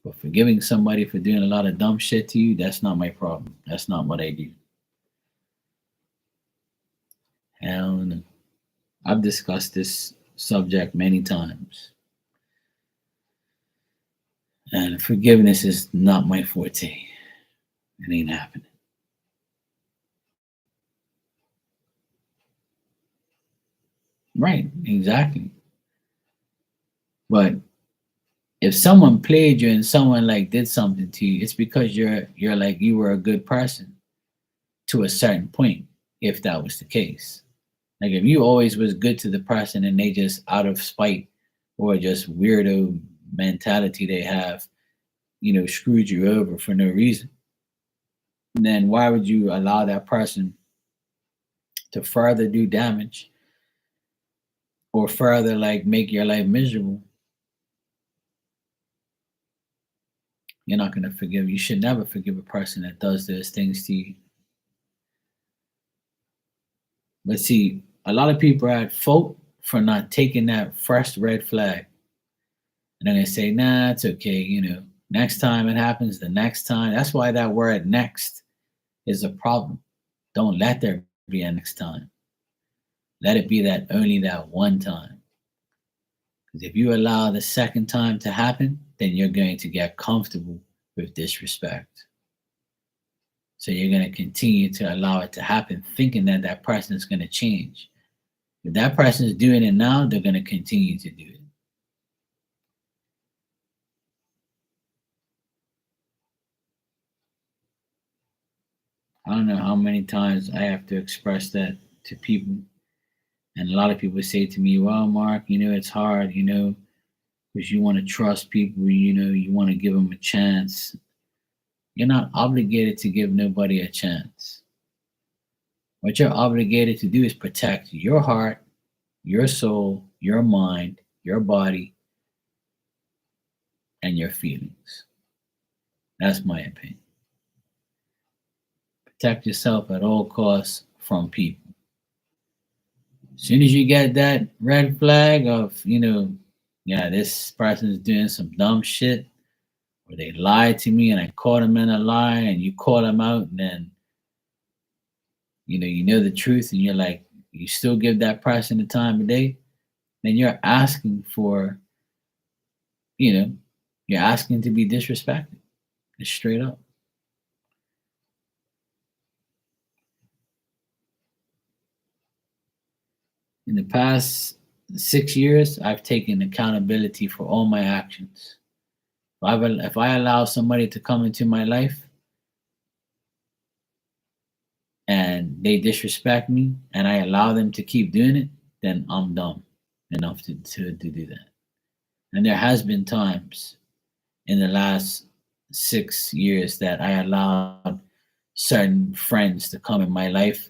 But forgiving somebody for doing a lot of dumb shit to you, that's not my problem. That's not what I do. Hell no. I've discussed this subject many times. And forgiveness is not my forte. It ain't happening. Right, exactly. But if someone played you and someone like did something to you, it's because you're like you were a good person to a certain point, if that was the case. Like if you always was good to the person and they just out of spite or just weirdo mentality they have, screwed you over for no reason, then why would you allow that person to further do damage or further like make your life miserable? You're not going to forgive. You should never forgive a person that does those things to you. But see, a lot of people are at fault for not taking that first red flag. And then they say, nah, it's okay. Next time it happens, the next time. That's why that word next is a problem. Don't let there be a next time. Let it be that only that one time. Because if you allow the second time to happen, then you're going to get comfortable with disrespect. So you're going to continue to allow it to happen, thinking that that person is going to change. If that person is doing it now, they're going to continue to do it. I don't know how many times I have to express that to people. And a lot of people say to me, well, Mark, it's hard, because you want to trust people, you want to give them a chance. You're not obligated to give nobody a chance. What you're obligated to do is protect your heart, your soul, your mind, your body, and your feelings. That's my opinion. Protect yourself at all costs from people. As soon as you get that red flag of, yeah, this person's doing some dumb shit, or they lied to me and I caught them in a lie, and you call them out, and then, you know the truth, and you're like, you still give that person the time of day, then you're asking for, you know, you're asking to be disrespected. Just straight up. In the past 6 years, I've taken accountability for all my actions. If I allow somebody to come into my life and they disrespect me and I allow them to keep doing it, then I'm dumb enough to do that. And there has been times in the last 6 years that I allowed certain friends to come in my life.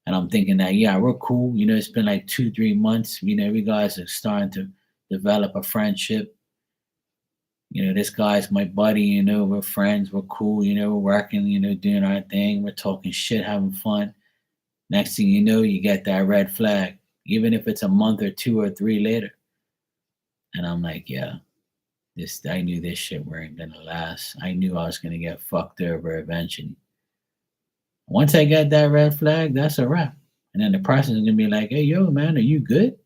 And I'm thinking that, yeah, we're cool. It's been like 2, 3 months. We guys are starting to develop a friendship. This guy's my buddy, we're friends, we're cool, we're working, doing our thing, we're talking shit, having fun. Next thing you know, you get that red flag, even if it's a month or 2 or 3 later. And I'm like, yeah, I knew this shit weren't gonna last. I knew I was gonna get fucked over eventually. Once I get that red flag, that's a wrap. And then the person's gonna be like, hey, yo, man, are you good?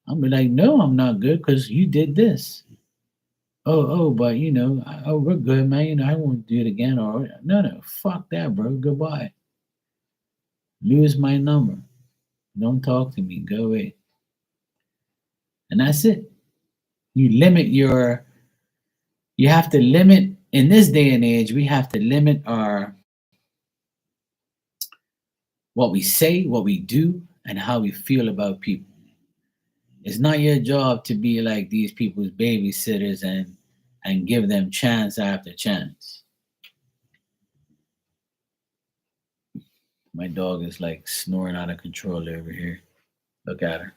I'll be like, no, I'm not good because you did this. Oh, but we're good, man. I won't do it again. Or no, fuck that, bro. Goodbye. Lose my number. Don't talk to me. Go away. And that's it. You have to limit, in this day and age, we have to limit what we say, what we do, and how we feel about people. It's not your job to be like these people's babysitters and give them chance after chance. My dog is like snoring out of control over here. Look at her.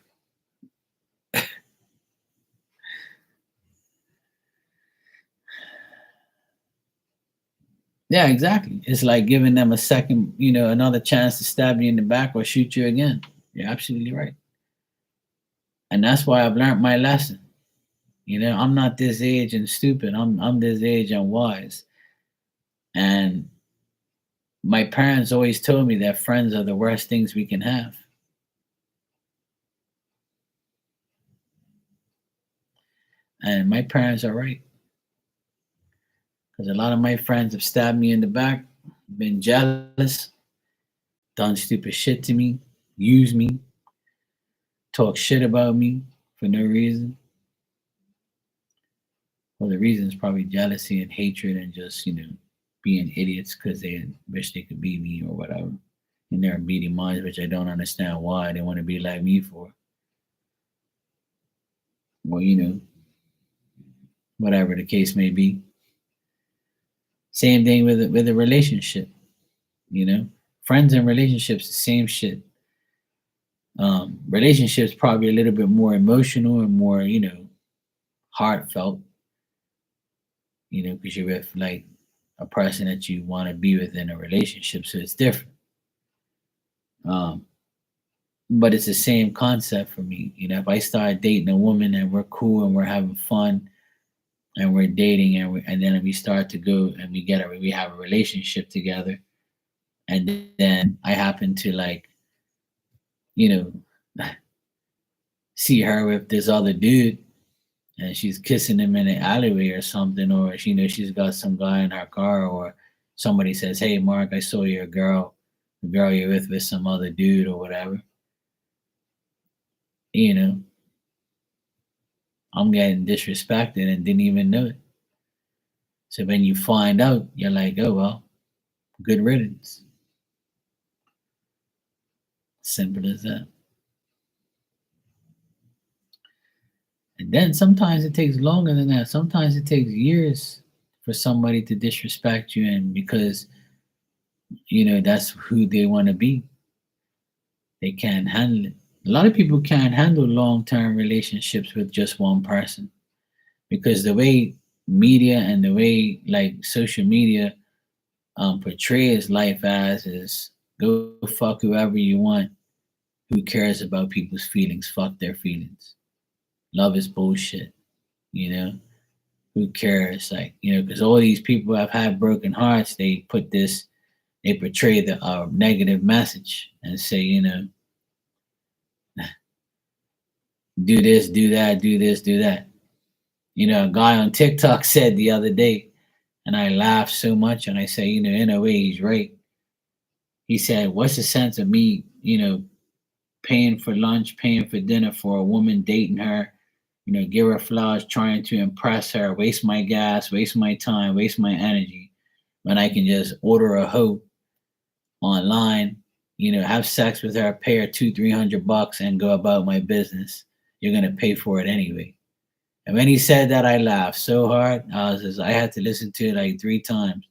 Yeah, exactly. It's like giving them a second, another chance to stab you in the back or shoot you again. You're absolutely right. And that's why I've learned my lesson. I'm not this age and stupid. I'm this age and wise. And my parents always told me that friends are the worst things we can have. And my parents are right. Because a lot of my friends have stabbed me in the back, been jealous, done stupid shit to me, used me, talk shit about me for no reason. Well, the reason is probably jealousy and hatred and just, being idiots because they wish they could be me or whatever. In their beating minds, which I don't understand why they want to be like me for. Well, whatever the case may be. Same thing with a relationship, friends and relationships, the same shit. Relationships probably a little bit more emotional and more, heartfelt, because you're with like a person that you want to be with in a relationship, so it's different. Um, but it's the same concept for me. If I start dating a woman and we're cool and we're having fun and we're dating and then we start to go and we have a relationship together, and then I happen to like, you know, see her with this other dude and she's kissing him in an alleyway or something, or she's got some guy in her car, or somebody says, "Hey, Mark, I saw your the girl you're with some other dude or whatever." You know, I'm getting disrespected and didn't even know it. So when you find out, you're like, "Oh well, good riddance." Simple as that. And then sometimes it takes longer than that. Sometimes it takes years for somebody to disrespect you, and because that's who they want to be, they can't handle it. A lot of people can't handle long-term relationships with just one person because the way media and the way like social media portrays life as is go fuck whoever you want. Who cares about people's feelings? Fuck their feelings. Love is bullshit. You know, who cares? Like, because all these people have had broken hearts, they portray the negative message and say, do this, do that, do this, do that. You know, a guy on TikTok said the other day, and I laughed so much, and I say, you know, in a way, he's right. He said, "What's the sense of me, you know, paying for lunch, paying for dinner for a woman, dating her, you know, give her flowers, trying to impress her, waste my gas, waste my time, waste my energy, when I can just order a hoe online, you know, have sex with her, pay her 200-300 bucks, and go about my business. You're gonna pay for it anyway." And when he said that, I laughed so hard. I had to listen to it like 3 times,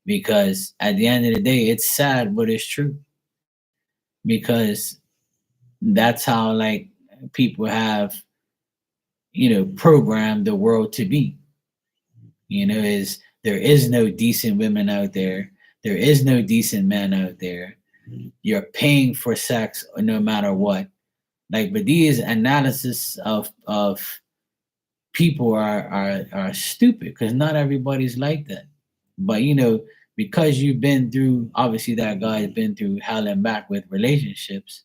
because at the end of the day, it's sad, but it's true. Because that's how like people have, you know, programmed the world to be. You know, is there is no decent women out there. There is no decent men out there. You're paying for sex no matter what. Like, but these analysis of people are stupid, because not everybody's like that. But you know, because you've been through, obviously that guy's been through hell and back with relationships,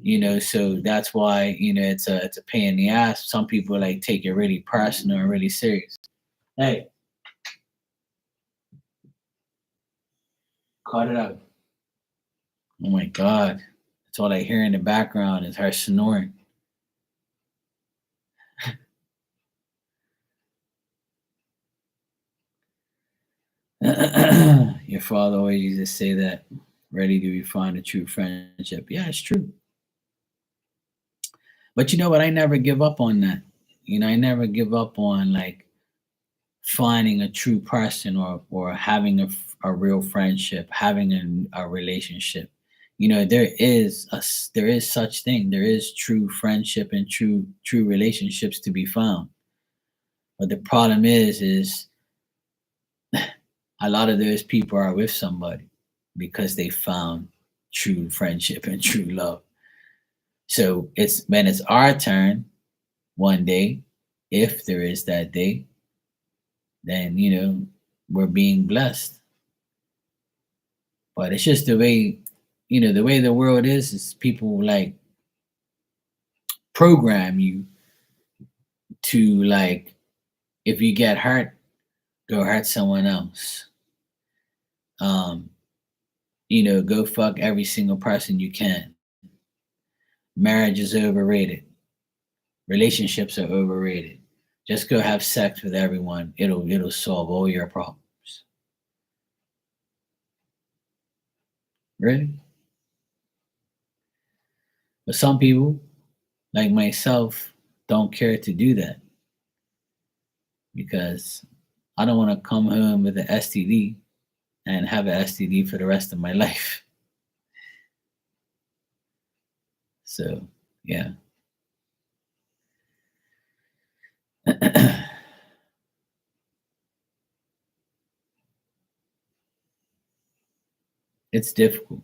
you know, so that's why, you know, it's a pain in the ass. Some people like take it really personal and really serious. Hey, cut it out. Oh my god. That's all I hear in the background is her snoring. Your father always used to say that, ready to find a true friendship. Yeah, it's true. But you know what? I never give up on that. You know, I never give up on like finding a true person, or having a real friendship, having a relationship. You know, there is such thing. There is true friendship and true relationships to be found. But the problem is a lot of those people are with somebody because they found true friendship and true love. So it's when it's our turn one day, if there is that day, then you know we're being blessed. But it's just the way, you know, the way the world is people like program you to like, if you get hurt, go hurt someone else. Um, you know, go fuck every single person you can. Marriage is overrated. Relationships are overrated. Just go have sex with everyone. It'll solve all your problems. Really? But some people, like myself, don't care to do that, because I don't want to come home with an STD and have an STD for the rest of my life. So, yeah. It's difficult.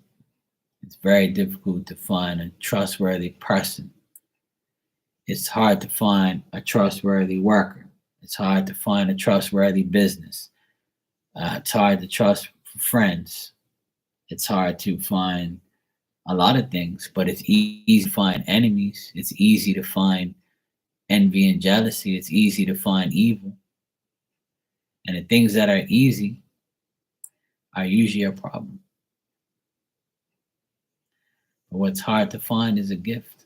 It's very difficult to find a trustworthy person. It's hard to find a trustworthy worker. It's hard to find a trustworthy business. It's hard to trust friends. It's hard to find a lot of things, but it's easy to find enemies. It's easy to find envy and jealousy. It's easy to find evil. And the things that are easy are usually a problem. But what's hard to find is a gift.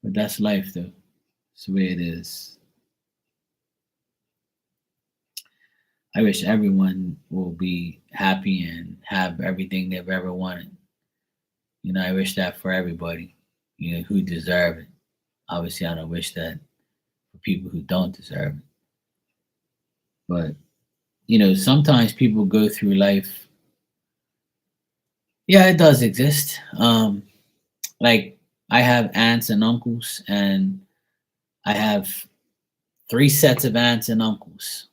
But that's life, though. It's the way it is. I wish everyone will be happy and have everything they've ever wanted. You know, I wish that for everybody, you know, who deserve it. Obviously, I don't wish that for people who don't deserve it. But, you know, sometimes people go through life. Yeah, it does exist. Like, I have aunts and uncles, and I have 3 sets of aunts and uncles.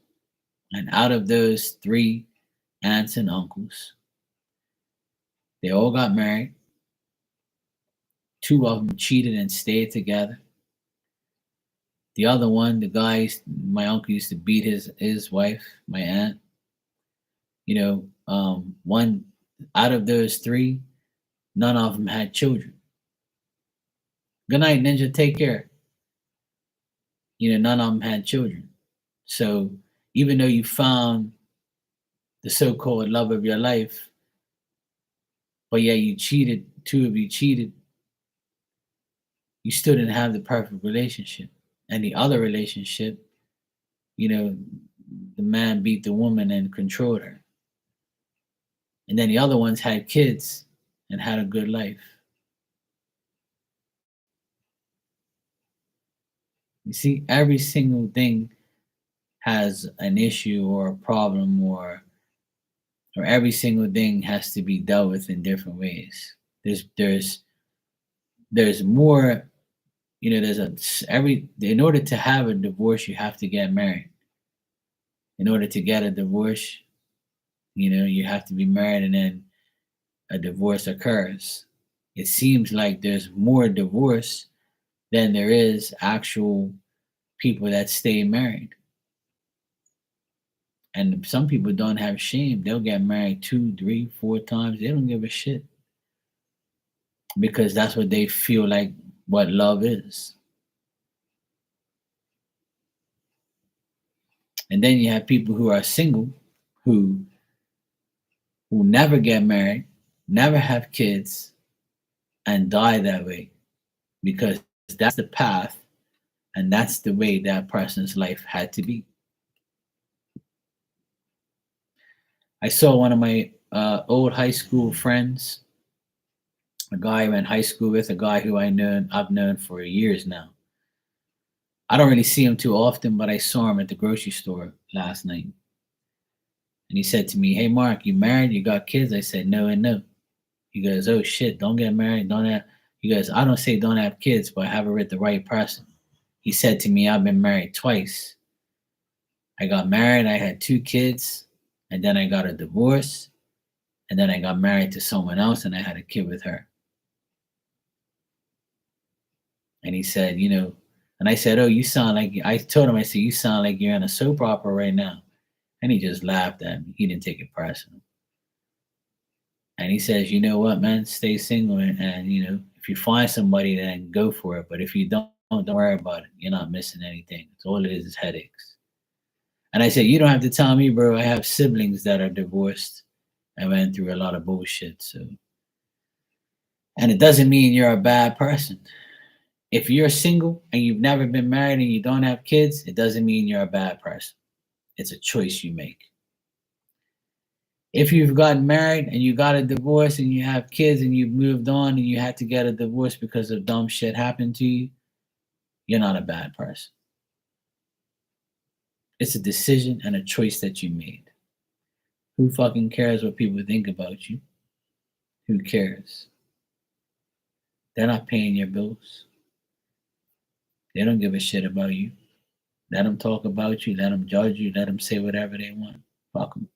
And out of those 3 aunts and uncles, they all got married. 2 of them cheated and stayed together. The other one, the guy, my uncle used to beat his wife, my aunt. One out of those three, none of them had children. Good night, Ninja. Take care. None of them had children. So even though you found the so-called love of your life, but yeah, you cheated, two of you cheated, you still didn't have the perfect relationship. And the other relationship, the man beat the woman and controlled her. And then the other ones had kids and had a good life. You see, every single thing has an issue or a problem, or every single thing has to be dealt with in different ways. There's more, in order to have a divorce, you have to get married. In order to get a divorce, you have to be married, and then a divorce occurs. It seems like there's more divorce than there is actual people that stay married. And some people don't have shame. They'll get married 2, 3, 4 times. They don't give a shit. Because that's what they feel like what love is. And then you have people who are single who never get married, never have kids, and die that way. Because that's the path and that's the way that person's life had to be. I saw one of my old high school friends, a guy I went high school with, a guy who I've known for years now. I don't really see him too often, but I saw him at the grocery store last night. And he said to me, "Hey Mark, you married? You got kids?" I said, "No and no." He goes, "Oh shit, don't get married, don't have." He goes, "I don't say don't have kids, but I have it with the right person." He said to me, "I've been married twice. I got married, I had 2 kids, and then I got a divorce, and then I got married to someone else, and I had a kid with her." And he said, and I said, "Oh, you sound like," I told him, I said, "You sound like you're in a soap opera right now." And he just laughed at me. He didn't take it personal. And he says, "You know what, man? Stay single, and if you find somebody, then go for it. But if you don't worry about it. You're not missing anything. It's all it is headaches." And I said, "You don't have to tell me, bro. I have siblings that are divorced. I went through a lot of bullshit. So, and it doesn't mean you're a bad person. If you're single and you've never been married and you don't have kids, it doesn't mean you're a bad person. It's a choice you make. If you've gotten married and you got a divorce and you have kids and you've moved on and you had to get a divorce because of dumb shit happened to you, you're not a bad person. It's a decision and a choice that you made. Who fucking cares what people think about you? Who cares? They're not paying your bills. They don't give a shit about you. Let them talk about you. Let them judge you. Let them say whatever they want. Fuck them.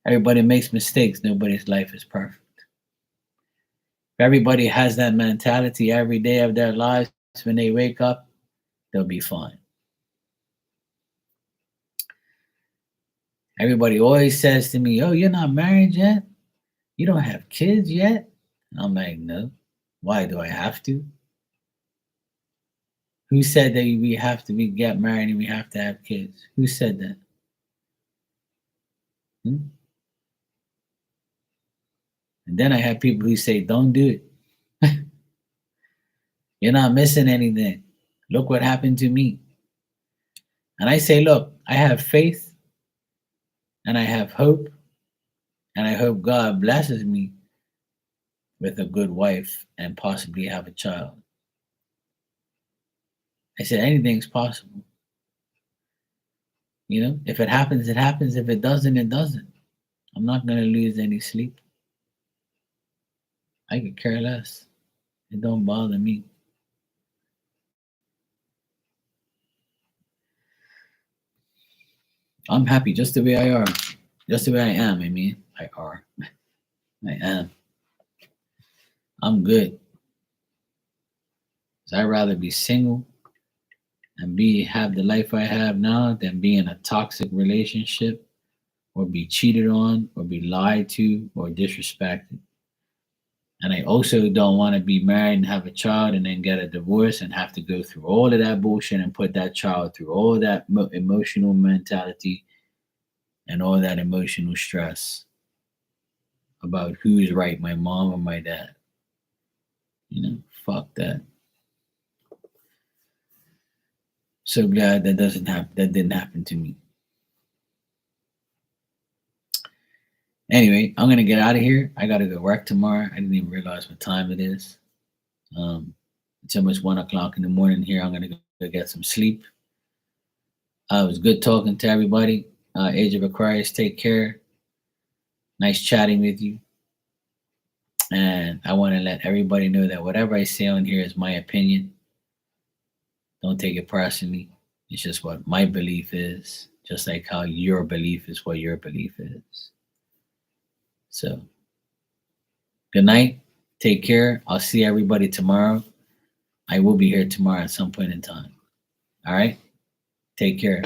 Everybody makes mistakes. Nobody's life is perfect. If everybody has that mentality every day of their lives, when they wake up, they'll be fine. Everybody always says to me, "Oh, you're not married yet? You don't have kids yet?" And I'm like, "No. Why do I have to?" Who said that we get married and we have to have kids? Who said that? Hmm? And then I have people who say, "Don't do it. You're not missing anything. Look what happened to me." And I say, "Look, I have faith and I have hope, and I hope God blesses me with a good wife and possibly have a child." I said, anything's possible. If it happens, it happens. If it doesn't, it doesn't. I'm not going to lose any sleep. I could care less. It don't bother me. I'm happy just the way I are. Just the way I am. I are. I am. I'm good. 'Cause I'd rather be single and have the life I have now than be in a toxic relationship or be cheated on or be lied to or disrespected. And I also don't want to be married and have a child and then get a divorce and have to go through all of that bullshit and put that child through all that emotional mentality and all that emotional stress about who's right, my mom or my dad. Fuck that. So glad that didn't happen to me. Anyway, I'm gonna get out of here. I gotta go work tomorrow. I didn't even realize what time it is. It's almost 1 o'clock in the morning here. I'm gonna go get some sleep. It was good talking to everybody. Age of Aquarius, take care. Nice chatting with you. And I want to let everybody know that whatever I say on here is my opinion. Don't take it personally. It's just what my belief is, just like how your belief is what your belief is. So, good night. Take care. I'll see everybody tomorrow. I will be here tomorrow at some point in time. All right? Take care.